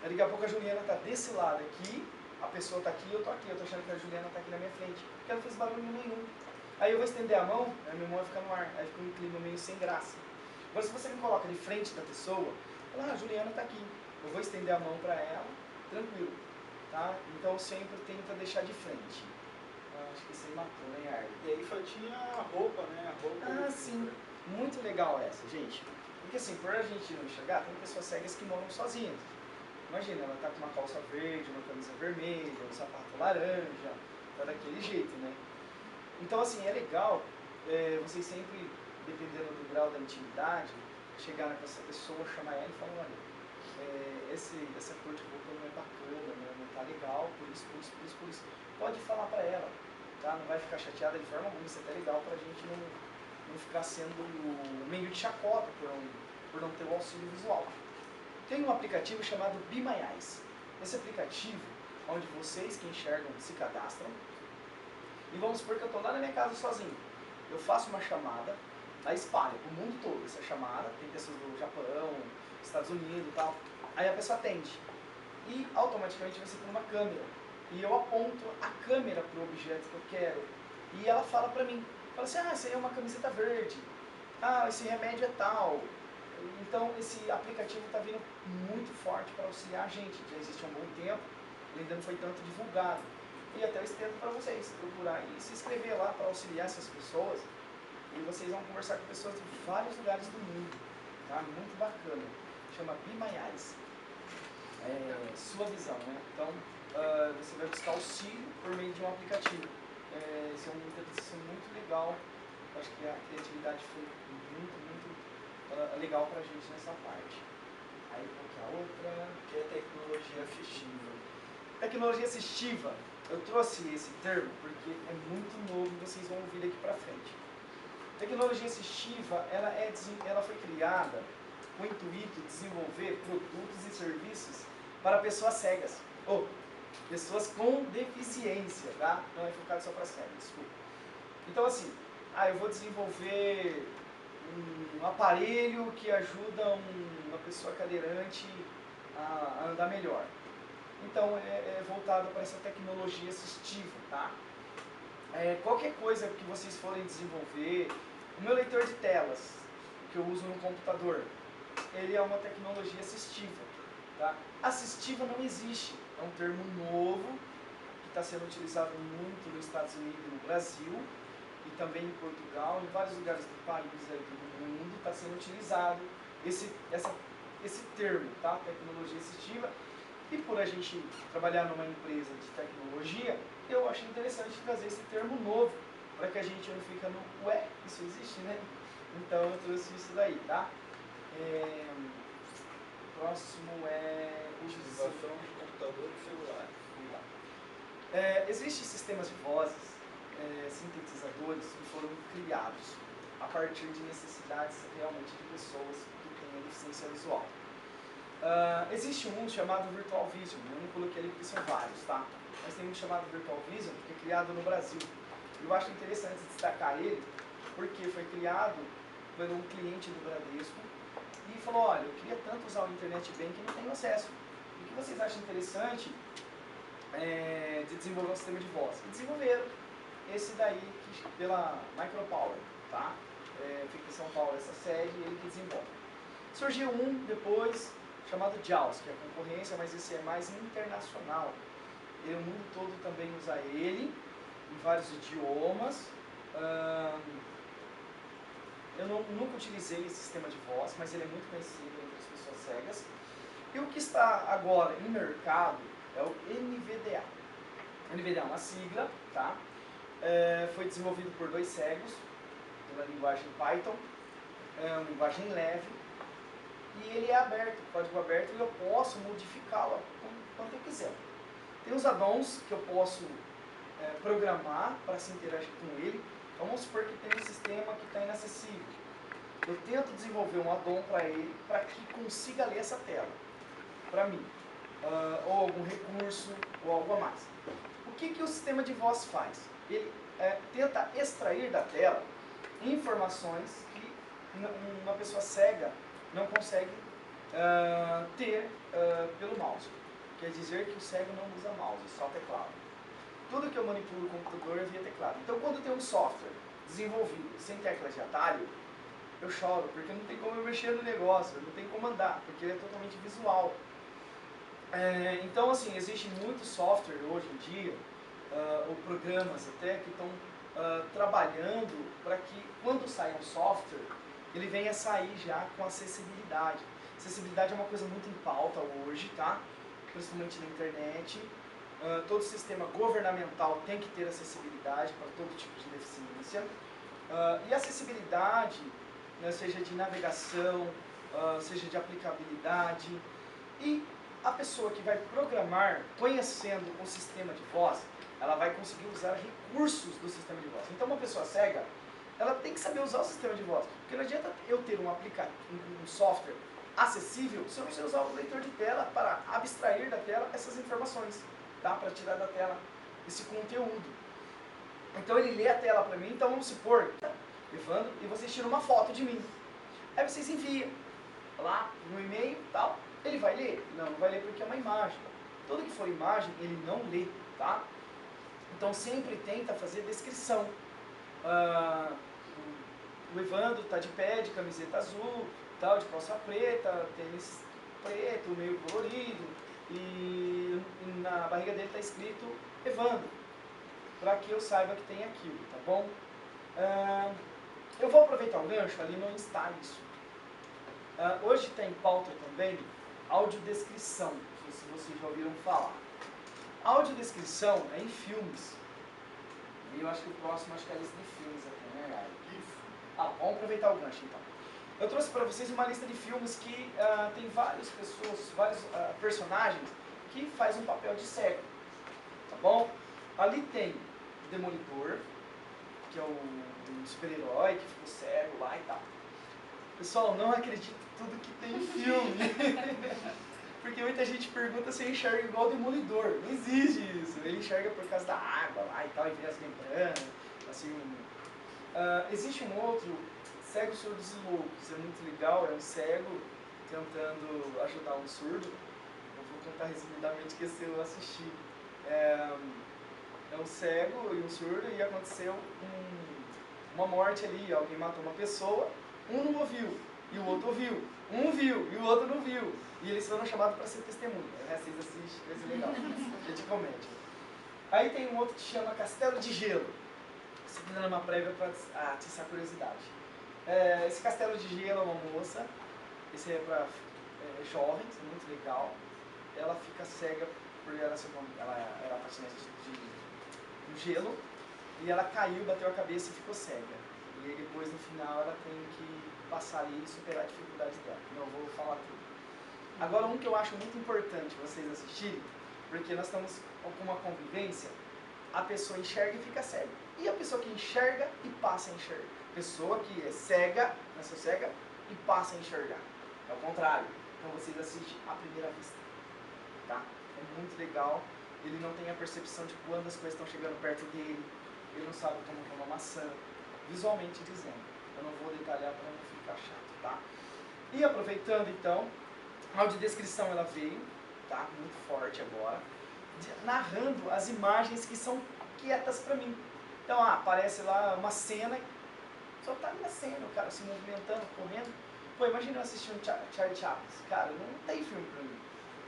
Aí daqui a pouco a Juliana está desse lado aqui, a pessoa está aqui, eu estou aqui. Eu estou achando que a Juliana está aqui na minha frente. Porque ela não fez barulho nenhum. Aí eu vou estender a mão, a minha mão vai ficar no ar. Aí fica um clima meio sem graça. Agora se você me coloca de frente da pessoa, fala, a Juliana está aqui. Eu vou estender a mão para ela, tranquilo. Tá? Então sempre tenta deixar de frente. Acho que você matou, né, Arlen? E aí tinha a roupa, né? A roupa sim. Muito legal essa, gente. Porque assim, por a gente não enxergar, tem pessoas cegas que moram sozinhas. Imagina, ela tá com uma calça verde, uma camisa vermelha, um sapato laranja, tá daquele jeito, né? Então assim, é legal vocês sempre, dependendo do grau da intimidade, chegar nessa pessoa, chamar ela e falar, olha, essa cor de roupa não é bacana, né? Não tá legal, por isso. Pode falar pra ela, tá? Não vai ficar chateada de forma alguma, isso é até legal pra gente não ficar sendo meio de chacota por não ter o auxílio visual. Tem um aplicativo chamado Be My Eyes. Esse aplicativo, onde vocês que enxergam se cadastram, e vamos supor que eu estou lá na minha casa sozinho. Eu faço uma chamada, aí espalha para o mundo todo essa chamada, tem pessoas do Japão, Estados Unidos e tal, aí a pessoa atende. E automaticamente vai ser por uma câmera. E eu aponto a câmera para o objeto que eu quero. E ela fala para mim. Fala assim, essa aí é uma camiseta verde. Esse remédio é tal. Então, esse aplicativo está vindo muito forte para auxiliar a gente. Já existe há um bom tempo, ele ainda não foi tanto divulgado. E até eu estendo para vocês, procurar e se inscrever lá para auxiliar essas pessoas. E vocês vão conversar com pessoas de vários lugares do mundo. Tá? Muito bacana. Chama Be My Eyes. Sua visão, né? Então, você vai buscar auxílio por meio de um aplicativo. Isso é uma interpretação muito legal. Acho que a criatividade foi muito legal pra gente nessa parte. Aí qual que é a outra? Que é tecnologia assistiva. Tecnologia assistiva. Eu trouxe esse termo porque é muito novo e vocês vão ouvir daqui pra frente. Tecnologia assistiva, ela foi criada com o intuito de desenvolver produtos e serviços para pessoas cegas, ou pessoas com deficiência, tá? Não é focado só para cegas, desculpa. Então assim, eu vou desenvolver um aparelho que ajuda uma pessoa cadeirante a andar melhor. Então é voltado para essa tecnologia assistiva, tá? Qualquer coisa que vocês forem desenvolver, o meu leitor de telas, que eu uso no computador, ele é uma tecnologia assistiva, tá? Assistiva não existe, é um termo novo, que está sendo utilizado muito nos Estados Unidos e no Brasil, e também em Portugal, em vários lugares do país aí do mundo, está sendo utilizado esse termo, tá? Tecnologia assistiva. E por a gente trabalhar numa empresa de tecnologia, eu achei interessante trazer esse termo novo, para que a gente não fica no, ué, isso existe, né? Então eu trouxe isso daí, tá? O próximo é Utilização de computador e celular. Existem sistemas de vozes, sintetizadores, que foram criados a partir de necessidades realmente de pessoas que têm deficiência visual. Existe um chamado Virtual Vision, eu não coloquei ali porque são vários, tá? Mas tem um chamado Virtual Vision, que é criado no Brasil. Eu acho interessante destacar ele, porque foi criado por um cliente do Bradesco e falou, olha, eu queria tanto usar o Internet Bank que não tenho acesso. O que vocês acham interessante de desenvolver um sistema de voz? E desenvolveram esse daí pela Micropower, tá? Fica em São Paulo essa sede e ele que desenvolve. Surgiu um depois, chamado JAWS, que é a concorrência, mas esse é mais internacional. O mundo todo também usa ele, em vários idiomas. Eu nunca utilizei esse sistema de voz, mas ele é muito conhecido entre as pessoas cegas. E o que está agora em mercado é o NVDA. NVDA é uma sigla, tá? Foi desenvolvido por 2 cegos, pela linguagem Python, é uma linguagem leve, e ele é aberto, código aberto, e eu posso modificá-lo quanto eu quiser. Tem os add-ons que eu posso programar para se interagir com ele. Vamos supor que tem um sistema que está inacessível. Eu tento desenvolver um add-on para ele, para que consiga ler essa tela, para mim. Ou algum recurso, ou algo a mais. O que o sistema de voz faz? Ele tenta extrair da tela informações que uma pessoa cega não consegue ter pelo mouse. Quer dizer que o cego não usa mouse, só teclado. Tudo que eu manipulo o computador é via teclado. Então, quando tem um software desenvolvido sem teclas de atalho, eu choro, porque não tem como eu mexer no negócio, não tem como andar, porque ele é totalmente visual. Então, assim, existe muito software hoje em dia, ou programas até, que estão trabalhando para que, quando sai um software, ele venha sair já com acessibilidade. Acessibilidade é uma coisa muito em pauta hoje, tá? Principalmente na internet. Todo sistema governamental tem que ter acessibilidade para todo tipo de deficiência. E acessibilidade, né, seja de navegação, seja de aplicabilidade. E a pessoa que vai programar, conhecendo o sistema de voz, ela vai conseguir usar recursos do sistema de voz. Então, uma pessoa cega, ela tem que saber usar o sistema de voz. Porque não adianta eu ter um software acessível se eu não sei usar o leitor de tela para abstrair da tela essas informações, tá? Para tirar da tela esse conteúdo. Então ele lê a tela para mim, então vamos supor, Evandro, e vocês tiram uma foto de mim. Aí vocês enviam lá no e-mail e tal, ele vai ler? Não vai ler porque é uma imagem. Tudo que for imagem, ele não lê, tá? Então sempre tenta fazer descrição. O Evandro está de pé, de camiseta azul, tal, de calça preta, tênis preto, meio colorido, e na barriga dele está escrito Evandro, para que eu saiba que tem aquilo, tá bom? Eu vou aproveitar o gancho ali no Insta isso. Hoje está em pauta também audiodescrição, se vocês já ouviram falar. A audiodescrição é em filmes. E eu acho que o próximo acho que é a lista de filmes até, né, Yara? Ah, vamos aproveitar o gancho então. Eu trouxe para vocês uma lista de filmes que tem várias pessoas, vários personagens que fazem um papel de cego. Tá bom? Ali tem Demolidor, que é um super-herói que ficou cego lá e tal. Pessoal, não acredite em tudo que tem em filme. Porque muita gente pergunta se ele enxerga igual o Demolidor. Não existe isso. Ele enxerga por causa da água lá e tal, e vê as membranas. Assim, existe um outro, Cegos, Surdos e Loucos. É muito legal, é um cego tentando ajudar um surdo. Eu vou contar resumidamente que esse eu assisti. É um cego e um surdo e aconteceu uma morte ali. Alguém matou uma pessoa, um não ouviu e o outro ouviu. Um viu e o outro não viu. E eles foram chamados para ser testemunha. Vocês assistem, vai ser legal. É de comédia. Aí tem um outro que chama Castelo de Gelo. Você está dando uma prévia para atiçar a curiosidade. Esse Castelo de Gelo é uma moça. Esse é para jovens, é muito legal. Ela fica cega porque ela era patinete de gelo. E ela caiu, bateu a cabeça e ficou cega. E aí depois, no final, ela tem que passar ali e superar a dificuldade dela. Não vou falar tudo. Agora, um que eu acho muito importante vocês assistirem, porque nós estamos com uma convivência, a pessoa enxerga e fica cega. E a pessoa que enxerga e passa a enxergar. Pessoa que é cega, nasceu cega, e passa a enxergar. É o contrário. Então vocês assistem à primeira vista. Tá? É muito legal. Ele não tem a percepção de quando as coisas estão chegando perto dele. Ele não sabe como é uma maçã. Visualmente dizendo. Eu não vou detalhar para não ficar chato, tá? E aproveitando então, a audiodescrição ela veio, tá? Muito forte agora, narrando as imagens que são quietas para mim. Então, aparece lá uma cena, só tá ali na cena, o cara se movimentando, correndo. Pô, imagina eu assistir um Charlie Chaplin. Cara, não tem filme para mim,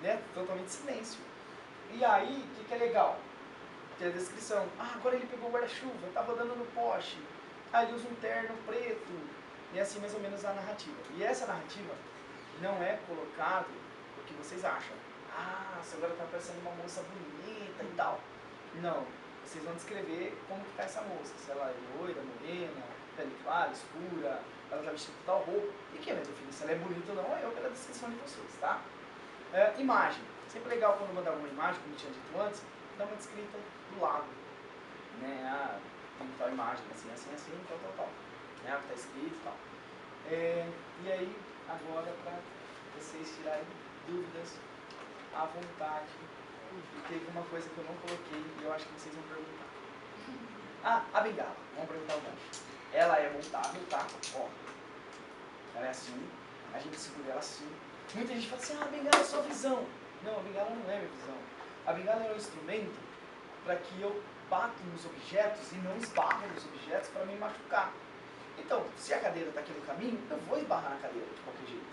né? Totalmente silêncio. E aí, o que é legal? Tem a descrição. Agora ele pegou o guarda-chuva, tá rodando no poste. Ele usa um terno preto. E é assim mais ou menos a narrativa. E essa narrativa não é colocado o que vocês acham. Você agora está parecendo uma moça bonita e tal. Não. Vocês vão descrever como que está essa moça. Se ela é loira, morena, pele clara, escura, ela está vestida com tal roupa. E quem vai definir se ela é bonita ou não é eu pela descrição de vocês, tá? Imagem. Sempre legal quando mandar uma imagem, como eu tinha dito antes, dar uma descrita do lado. Né? Tem tal imagem, assim, assim, assim, tal. Né? O que está escrito e tal. E aí, agora, para vocês tirarem dúvidas à vontade. E teve uma coisa que eu não coloquei e eu acho que vocês vão perguntar. A bengala. Vamos perguntar o gancho. Ela é montável, tá? Ó. Ela é assim. A gente segura ela assim. Muita gente fala assim, a bengala é só visão. Não, a bengala não é minha visão. A bengala é um instrumento para que eu bato nos objetos e não esbarro nos objetos para me machucar. Então, se a cadeira está aqui no caminho, eu vou esbarrar na cadeira de qualquer jeito.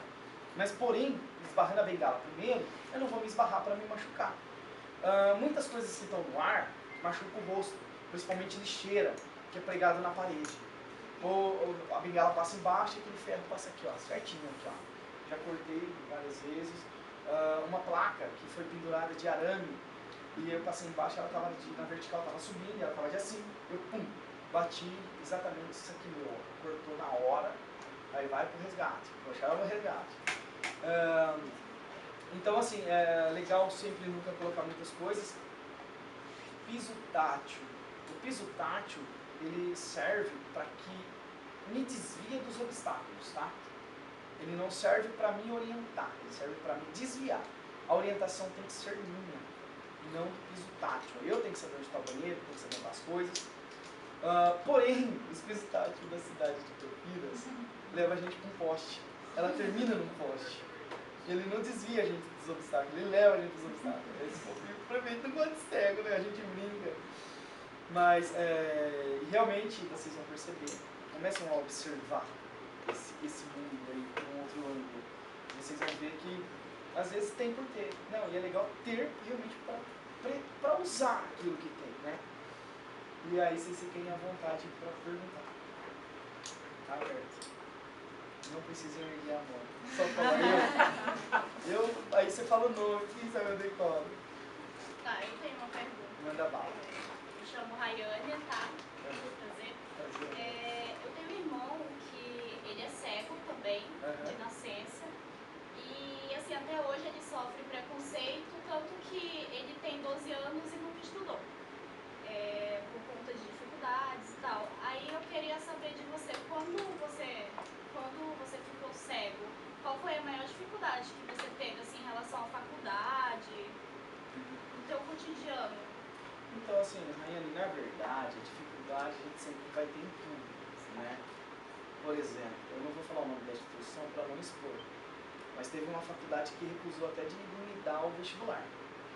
Mas, porém, esbarrando a bengala primeiro, eu não vou me esbarrar para me machucar. Muitas coisas que estão no ar machucam o rosto, principalmente lixeira, que é pregado na parede. Ou a bengala passa embaixo e aquele ferro passa aqui, ó, certinho aqui, ó. Já cortei várias vezes. Uma placa que foi pendurada de arame e eu passei embaixo, ela estava na vertical, estava subindo, e ela estava de assim. Eu, bati exatamente isso aqui, cortou na hora, aí vai pro resgate, puxava o resgate. Então, assim, é legal sempre nunca colocar muitas coisas. Piso tátil. O piso tátil, ele serve para que me desvie dos obstáculos, tá? Ele não serve para me orientar, ele serve para me desviar. A orientação tem que ser minha, não do piso tátil. Eu tenho que saber onde está o banheiro, tenho que saber onde as coisas. Porém, os pisos tátil da cidade de Campinas leva a gente para um poste. Ela termina num poste. Ele não desvia a gente dos obstáculos, ele leva a gente dos obstáculos. Esse prefeito não gosta de cego, né? A gente brinca. Mas, realmente, vocês vão perceber. Comecem a observar esse mundo aí por um outro ângulo. Vocês vão ver que, às vezes, tem por ter. Não, e é legal ter realmente para usar aquilo que tem, né? E aí vocês fiquem à vontade para perguntar. Tá aberto. Não precisam erguer a mão. Só falar aí você fala o nome, quem sabe eu decoro. Tá, eu tenho uma pergunta. Manda bala. Me chamo Rayane, tá? Muito prazer. Eu tenho um irmão que ele é cego também, de nascença. E assim, até hoje ele sofre preconceito, tanto que ele tem 12 anos e nunca estudou. Por conta de dificuldades e tal. Aí eu queria saber de você, quando você ficou cego, qual foi a maior dificuldade que você teve assim, em relação à faculdade, no teu cotidiano? Então, assim, Rayane, na verdade, a dificuldade a gente sempre vai ter em tudo, né? Por exemplo, eu não vou falar o nome da instituição para não expor, mas teve uma faculdade que recusou até de me dar o vestibular,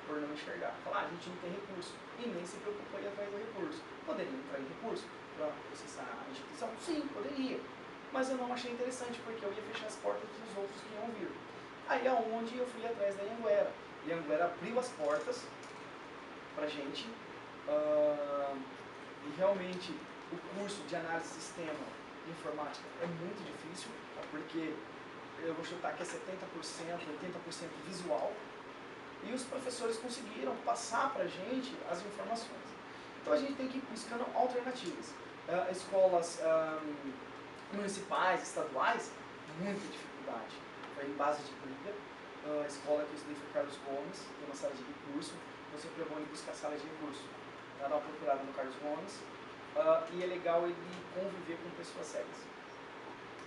por não enxergar. Falar, a gente não tem recurso, e nem se preocupou em ir atrás do recurso. Poderia entrar em recurso para processar a instituição? Sim, poderia. Mas eu não achei interessante, porque eu ia fechar as portas dos outros que iam vir. Aí é onde eu fui atrás da Anhanguera. E a Anhanguera abriu as portas pra gente, e realmente o curso de análise de sistema de informática é muito difícil, porque eu vou chutar que é 70%, 80% visual, e os professores conseguiram passar pra gente as informações. Então a gente tem que ir buscando alternativas. Escolas municipais, estaduais, muita dificuldade. Foi em base de briga. A escola que eu estudei foi Carlos Gomes, tem uma sala de recurso. Eu sempre é bom ir buscar sala de recurso. Dá uma procurada no Carlos Gomes. E é legal ele conviver com pessoas cegas.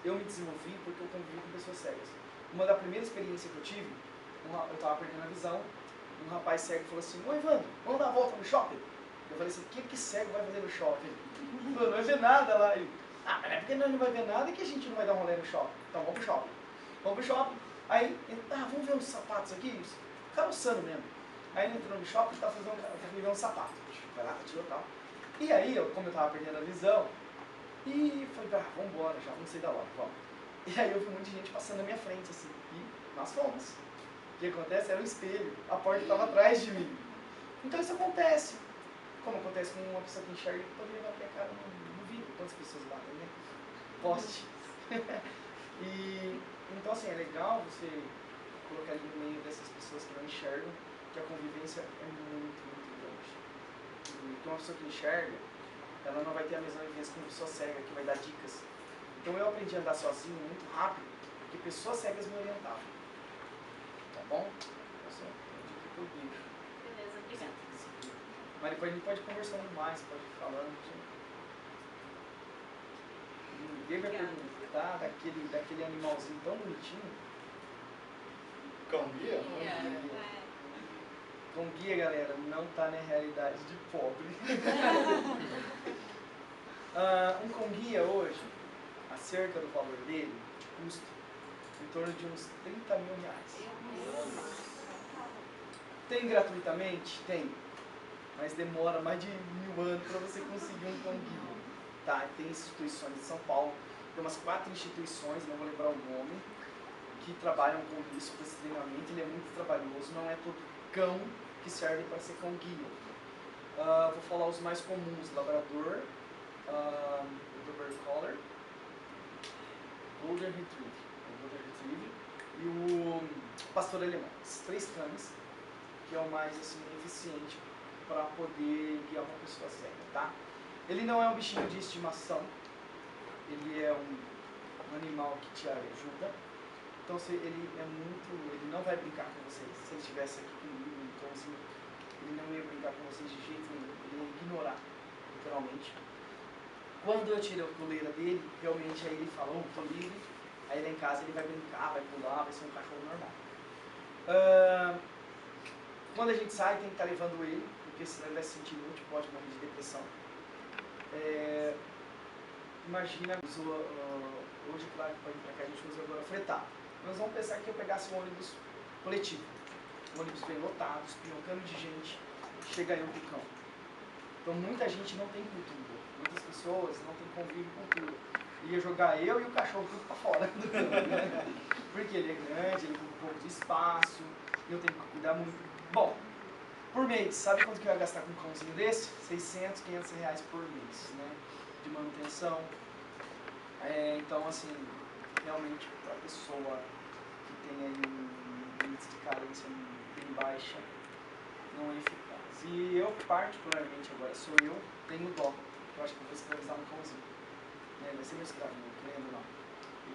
Eu me desenvolvi porque eu convivi com pessoas cegas. Uma da primeira experiência que eu tive, eu estava perdendo a visão, um rapaz cego falou assim: "Oi, Evandro, vamos dar uma volta no shopping?" Eu falei assim: "O que cego vai fazer no shopping?" Não vai ver nada lá. Mas não é porque nós não vai ver nada que a gente não vai dar um rolê no shopping. Então vamos pro shopping. Vamos pro shopping. Aí, vamos ver uns sapatos aqui, caroçando mesmo. Aí ele entrou no shopping e tá fazendo um sapato. Vai lá, tirou e tal. E aí, como eu tava perdendo a visão, e falei, vamos embora já, vamos sair da loja, vamos. E aí eu vi muita gente passando na minha frente, assim, e nós fomos. O que acontece? Era um espelho, a porta estava atrás de mim. Então isso acontece. Como acontece com uma pessoa que enxerga, que poderia bater a cara no vidro. Quantas pessoas batem, né? Poste. Então assim, é legal você colocar ali no meio dessas pessoas que não enxergam, que a convivência é muito, muito grande. Então uma pessoa que enxerga, ela não vai ter a mesma vivência que uma pessoa cega, que vai dar dicas. Então eu aprendi a andar sozinho muito rápido, porque pessoas cegas me orientavam. Tá bom? Essa é a dica que eu deixo. Beleza, obrigada. Mas depois a gente pode ir conversando mais, pode ir falando. Ninguém vai perguntar daquele animalzinho tão bonitinho. Cão guia? Cão guia, galera, não está na realidade de pobre. Um cão guia hoje, acerca do valor dele, custa em torno de uns 30 mil reais. Tem gratuitamente? Tem. Mas demora mais de 1000 anos para você conseguir um cão guia. Tá? Tem instituições de São Paulo, tem umas 4 instituições, não vou lembrar o nome, que trabalham com isso, com esse treinamento. Ele é muito trabalhoso, não é todo cão que serve para ser cão guia. Vou falar os mais comuns: labrador, Border Collie, Golden Retriever e o pastor alemão. Esses 3 cães que é o mais assim, eficiente para poder guiar uma pessoa cega, tá? Ele não é um bichinho de estimação, ele é um animal que te ajuda. Então ele não vai brincar com vocês. Se ele estivesse aqui comigo, então assim, ele não ia brincar com vocês de jeito nenhum, ele ia ignorar, literalmente. Quando eu tiro a coleira dele, realmente aí ele fala, tô livre, aí lá em casa ele vai brincar, vai pular, vai ser um cachorro normal. Quando a gente sai, tem que estar levando ele, porque senão ele vai se sentir inútil, pode morrer de depressão. Imagina, hoje, claro, para ir para cá a gente usa agora fretado. Nós vamos pensar que eu pegasse um ônibus coletivo. O ônibus bem lotado, espinhocando de gente, chega eu com o cão. Então muita gente não tem cultura, muitas pessoas não têm convívio com cultura. Ia jogar eu e o cachorro tudo para fora do cão, né? Porque ele é grande, ele tem um pouco de espaço, e eu tenho que cuidar muito. Bom, por mês, sabe quanto que eu ia gastar com um cãozinho desse? 600, 500 reais por mês, né? De manutenção. Então, assim, realmente, para a pessoa que tem aí um índice de carência bem baixa, não é eficaz. Se eu particularmente agora sou eu, tenho dó. Eu acho que eu vou escravizar um cãozinho. Né? Vai ser meu escravo, não querendo ou não.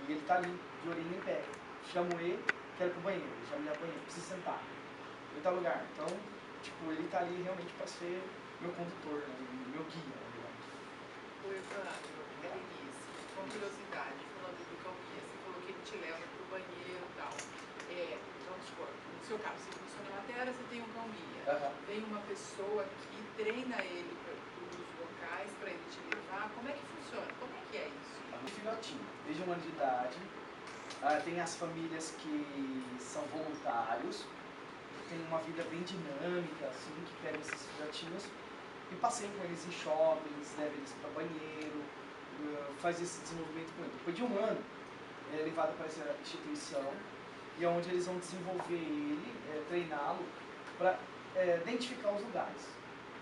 E ele tá ali, de orelha em pé. Chamo ele, quero ir pro banheiro. Ele chama ele ao banheiro, preciso sentar. Ele tá no lugar. Então, tipo, ele tá ali realmente para ser meu condutor, né? Meu guia, na verdade. O Evandro, Berenice, com curiosidade, falando do cão guia, você falou que ele te leva pro banheiro e tal. Vamos supor, no seu caso, você funciona na Terra, você tem um cão guia. Vem uma pessoa que treina ele para os locais, para ele te levar. Como é que funciona? Como é que é isso? Um filhotinho, desde 1 ano de idade. Tem as famílias que são voluntários, tem uma vida bem dinâmica, assim, que pegam esses filhotinhos e passeiam com eles em shoppings, leva eles para banheiro, faz esse desenvolvimento com ele. Depois de 1 ano, é levado para essa instituição e é onde eles vão desenvolver ele, treiná-lo para identificar os lugares.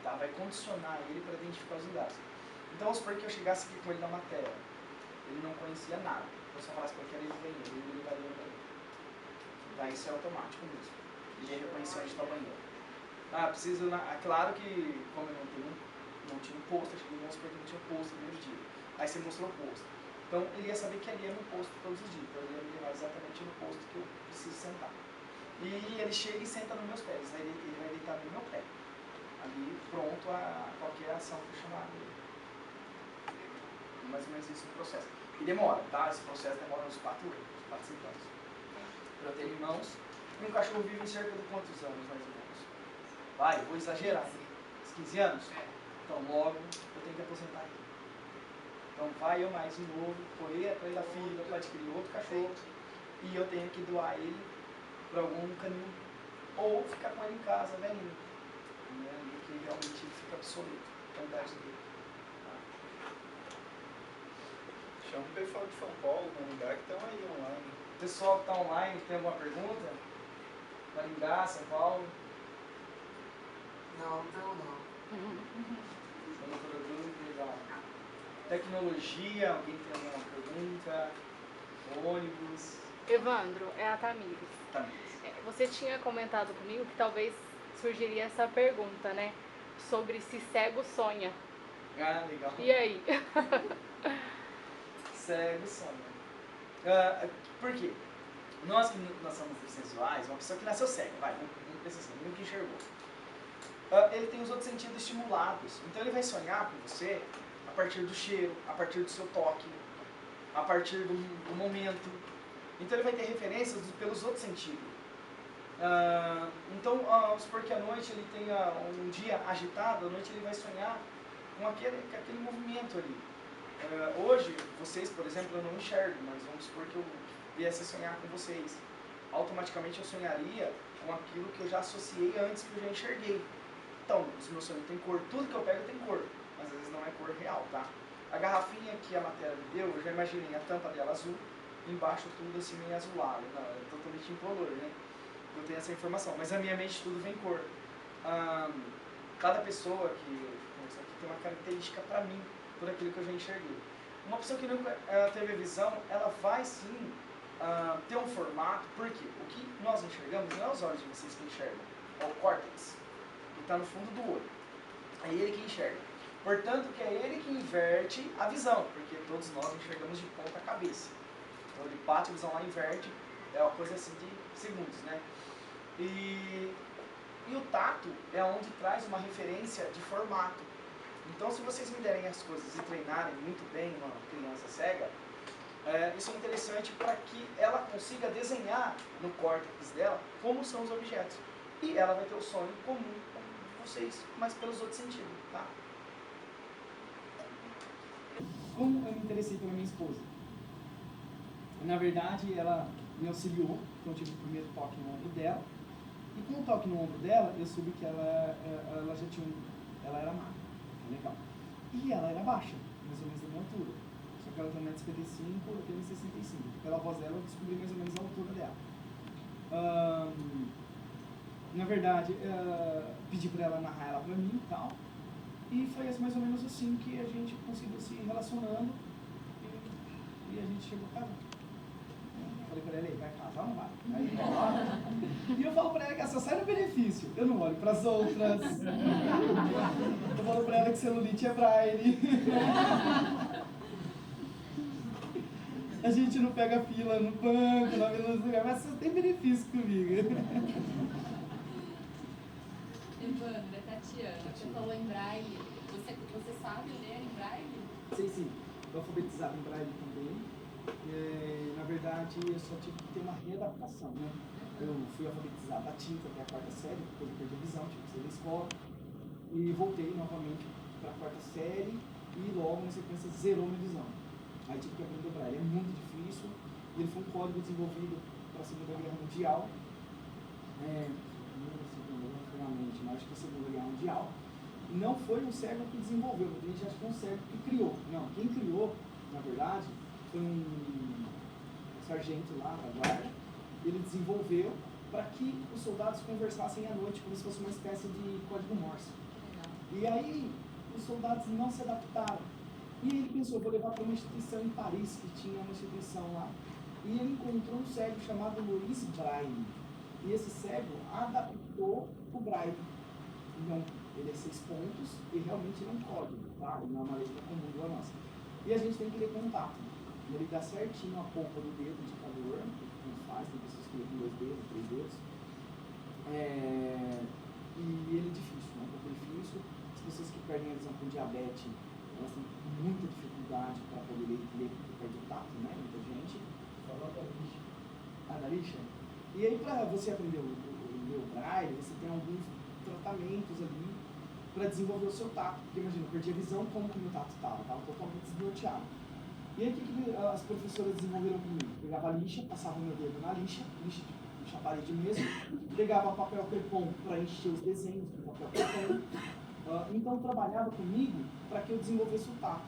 Tá? Vai condicionar ele para identificar os lugares. Então, vamos supor que eu chegasse aqui com ele na matéria. Ele não conhecia nada. Eu só falasse para ele que era ele banheiro, ele me levaria no banheiro. Tá? Isso é automático mesmo. Ele ia reconhecer onde está o banheiro. Preciso. Claro que, como eu não tinha um posto, acho que vamos supor que não tinha posto no primeiro dia. Aí você mostrou o posto. Então ele ia saber que ali é no posto todos os dias. Então ele ia me levar exatamente no posto que eu preciso sentar. E ele chega e senta nos meus pés. Aí ele vai deitar no meu pé. Ali pronto a qualquer ação que eu chamar dele. Mais ou menos isso o processo. E demora, tá? Esse processo demora uns 4 anos, 4, 5 anos. Para eu ter irmãos. E um cachorro vive em cerca de quantos anos, mais ou menos? Vai, vou exagerar. Uns 15 anos? Então logo eu tenho que aposentar ele. Então vai eu mais de novo, correr atrás da fila para adquirir outro cachorro. E eu tenho que doar ele para algum canil. Ou ficar com ele em casa, velhinho. Né? E que realmente ele fica obsoleto. A qualidade dele. Chama o pessoal de São Paulo, Maringá, que estão aí online. O pessoal que está online, tem alguma pergunta? Maringá, São Paulo? Não, não. São produto, legal. Tecnologia, alguém tem alguma pergunta? Ônibus? Evandro, é a Tamires. Você tinha comentado comigo que talvez surgiria essa pergunta, né? Sobre se cego sonha. Legal. E aí? Cego sonha. Por quê? Nós somos visuais, uma pessoa que nasceu cega, vamos pensar assim, nunca enxergou. Ele tem os outros sentidos estimulados. Então ele vai sonhar com você a partir do cheiro, a partir do seu toque, a partir do momento. Então ele vai ter referências pelos outros sentidos. Então, vamos supor que à noite ele tenha um dia agitado, à noite ele vai sonhar com aquele movimento ali. Hoje, vocês, por exemplo, eu não enxergo, mas vamos supor que eu viesse a sonhar com vocês. Automaticamente eu sonharia com aquilo que eu já associei antes, que eu já enxerguei. Então, os meus sonhos têm cor, tudo que eu pego tem cor, mas às vezes não é cor real, tá? A garrafinha que a matéria me deu, eu já imaginei a tampa dela azul, embaixo tudo assim meio azulado, não, é totalmente incolor, né? Eu tenho essa informação, mas a minha mente tudo vem cor. Cada pessoa que tem uma característica para mim, por aquilo que eu já enxerguei. Uma pessoa que nunca teve a visão, ela vai sim ter um formato, porque o que nós enxergamos não é os olhos de vocês que enxergam, é o córtex, que está no fundo do olho. É ele que enxerga. Portanto, que é ele que inverte a visão, porque todos nós enxergamos de ponta cabeça. Então ele bate a visão lá e inverte, é uma coisa assim de segundos, né? E o tato é onde traz uma referência de formato. Então, se vocês me derem as coisas e treinarem muito bem uma criança cega, isso é interessante para que ela consiga desenhar no córtex dela como são os objetos. E ela vai ter o sonho comum com vocês, mas pelos outros sentidos, tá? Como eu me interessei pela minha esposa? Na verdade, ela me auxiliou, então eu tive o primeiro toque no ombro dela. E com o toque no ombro dela, eu soube que ela já tinha ela era magra, legal. E ela era baixa, mais ou menos da minha altura. Só que ela tem 1,55m, eu tenho 1,65m. Pela voz dela, eu descobri mais ou menos a altura dela. Na verdade, pedi para ela narrar ela para mim e tal. E foi mais ou menos assim que a gente conseguiu se relacionando e a gente chegou a casar. Falei pra ela, vai casar ou não vai? Aí, e eu falo pra ela que ela só sai no benefício. Eu não olho pras outras. Eu falo pra ela que celulite é braille. A gente não pega fila no banco, na fila nos lugares, mas você tem benefício comigo. Evandro, Tatiana, você falou em braille. Você sabe ler em braille? Sim. Eu alfabetizado em braille também. Na verdade, eu só tive que ter uma readaptação, né? Eu fui alfabetizado da tinta até a quarta série, depois eu perdi a visão, tive que sair da escola. E voltei novamente para a quarta série e logo na sequência zerou minha visão. Aí tive que aprender o braille. É muito difícil. E ele foi um código desenvolvido para a Segunda Guerra Mundial. Finalmente, mas acho que a Segunda Guerra Mundial. Não foi um cego que desenvolveu, a gente acha que foi um cego que criou. Não, quem criou, na verdade, foi um sargento lá da guarda. Ele desenvolveu para que os soldados conversassem à noite como se fosse uma espécie de código Morse. E aí os soldados não se adaptaram. E ele pensou, vou levar para uma instituição em Paris, que tinha uma instituição lá. E ele encontrou um cego chamado Louis Braille. E esse cego adaptou o Braille. Então, ele é 6 pontos e realmente ele é um código, tá? Ele não é uma letra comum da nossa. E a gente tem que ler contato. Ele dá certinho a polpa do dedo, o indicador, o que a gente faz, tem pessoas que lêem com 2 dedos, 3 dedos. E ele é difícil, né? Um pouco difícil. As pessoas que perdem a visão com diabetes, elas têm muita dificuldade para poder ler porque perde o tato, né? Muita gente. Fala da lixa. Da lixa? E aí, para você aprender o braille, você tem alguns tratamentos ali para desenvolver o seu tato. Porque imagina, eu perdi a visão, como que o meu tato estava? Estava totalmente desnorteado. E aí, o que as professoras desenvolveram comigo? Pegava a lixa, passava o meu dedo na lixa a parede mesmo, pegava papel crepom para encher os desenhos do papel crepom. Então, trabalhava comigo para que eu desenvolvesse o tato.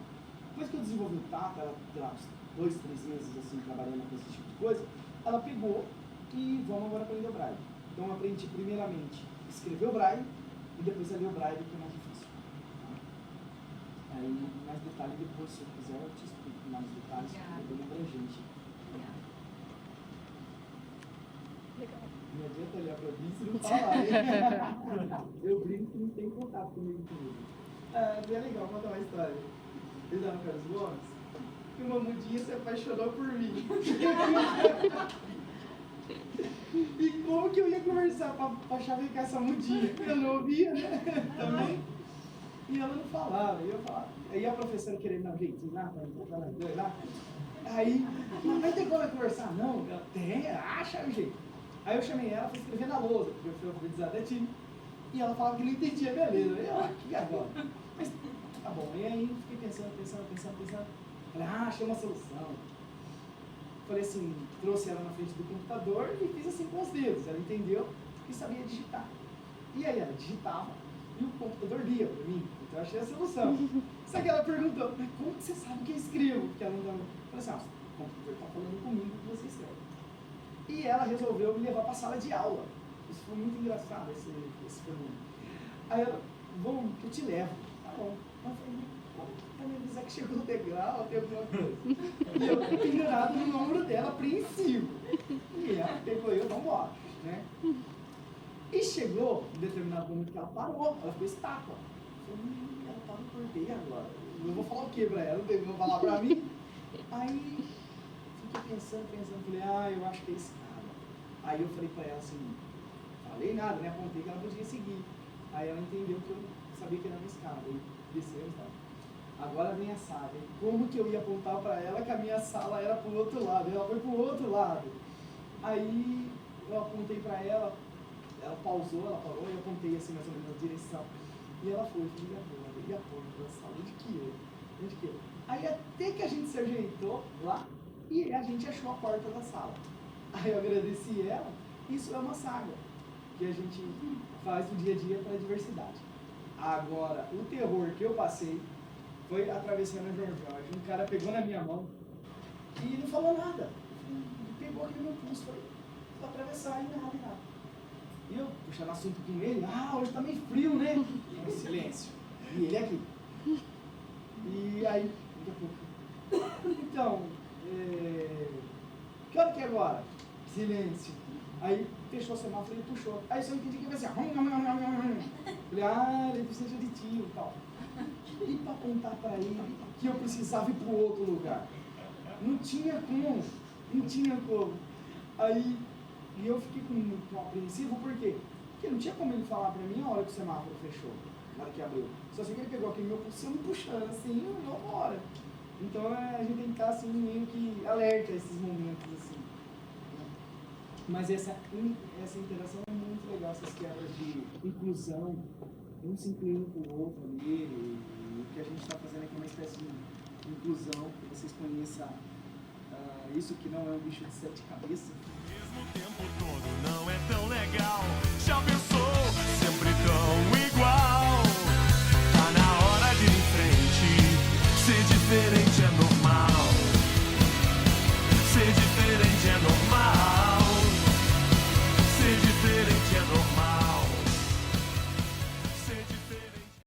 Depois que eu desenvolvi o tato, ela deu uns 2, 3 meses assim, trabalhando com esse tipo de coisa, ela pegou e vamos agora aprender o braille. Então, eu aprendi primeiramente a escrever o braille e depois a ler o braille, que é mais difícil. Aí, mais detalhe depois, se eu quiser, eu te explico mais detalhes, porque é bem abrangente. Legal. Não adianta olhar pra mim se não falar, hein? Eu brinco que não tem contato comigo. É legal, contar uma história. Eles eram Carlos Gomes, e uma mudinha se apaixonou por mim. E como que eu ia conversar pra chavecar essa mudinha? Eu não ouvia, né? Também. E ela não falava, e eu falava. Aí a professora querendo dar um jeitinho lá, pra encontrar nós dois lá. Aí, mas vai ter como eu conversar? Não, ela tem, acha o jeito. Aí eu chamei ela para escrever na lousa, porque eu fui alfabetizada time. E ela falava que não entendia, beleza. Eu, aqui agora. Mas tá bom. E aí fiquei pensando. Falei, achei uma solução. Falei assim, trouxe ela na frente do computador e fiz assim com os dedos. Ela entendeu e sabia digitar. E aí ela digitava e o computador lia para mim. Então eu achei a solução. Só que ela perguntou, mas como que você sabe que eu escrevo? Porque ela não dava. Eu falei assim, o computador está falando comigo que você escreve. E ela resolveu me levar para a sala de aula. Isso foi muito engraçado, esse fenômeno. Aí ela, vamos, que eu te levo. Tá bom. Eu falei, como pra me avisar que chegou o degrau, tem alguma coisa. E eu pendurado no ombro dela, apreensivo. E ela pegou eu, vamos embora, né? E chegou, em determinado momento que ela parou, ela ficou estátua. Eu falei, ela tá no porteiro agora. Eu vou falar o que pra ela? Não vou falar pra mim? Aí, fiquei pensando, falei, eu acho que é esse cara. Aí eu falei pra ela assim, falei nada, né? Apontei que ela podia seguir. Aí ela entendeu que eu sabia que era uma escada. Aí desceu e tal. Agora vem a sala. E como que eu ia apontar pra ela que a minha sala era pro outro lado? Ela foi pro outro lado. Aí eu apontei pra ela, ela pausou, ela parou, e eu apontei assim mais ou menos na direção. E ela foi, eu falei, e a porta da sala? Onde que é? Aí até que a gente se ajeitou lá e a gente achou a porta da sala. Aí eu agradeci ela. Isso é uma saga que a gente faz no dia a dia para a diversidade. Agora, o terror que eu passei foi atravessando a João Jorge. Um cara pegou na minha mão e não falou nada. Ele pegou aqui no meu pulso, foi para atravessar e nada. E eu, puxando assunto com ele, hoje tá meio frio, né? Em silêncio. E ele aqui. E aí, daqui a pouco. Então, o que Para que agora? Silêncio. Aí fechou o semáforo e puxou. Aí só entendi que ele fazia. Falei, ele precisa de tio e tal. E para apontar para ele que eu precisava ir para outro lugar. Não tinha como. Não tinha como. Aí eu fiquei com apreensivo, por quê? Porque não tinha como ele falar para mim a hora que o semáforo fechou, na hora que abriu. Só sei que ele pegou aquele meu pulsão me puxando assim, e eu vou embora. Então a gente tem que estar assim, meio que alerta a esses momentos assim. Mas essa interação é muito legal, essas quebras de inclusão, um se incluindo com o outro ali, e o que a gente está fazendo aqui é uma espécie de inclusão, que vocês conheçam isso que não é um bicho de 7 cabeças. Mesmo tempo todo não é tão legal. Já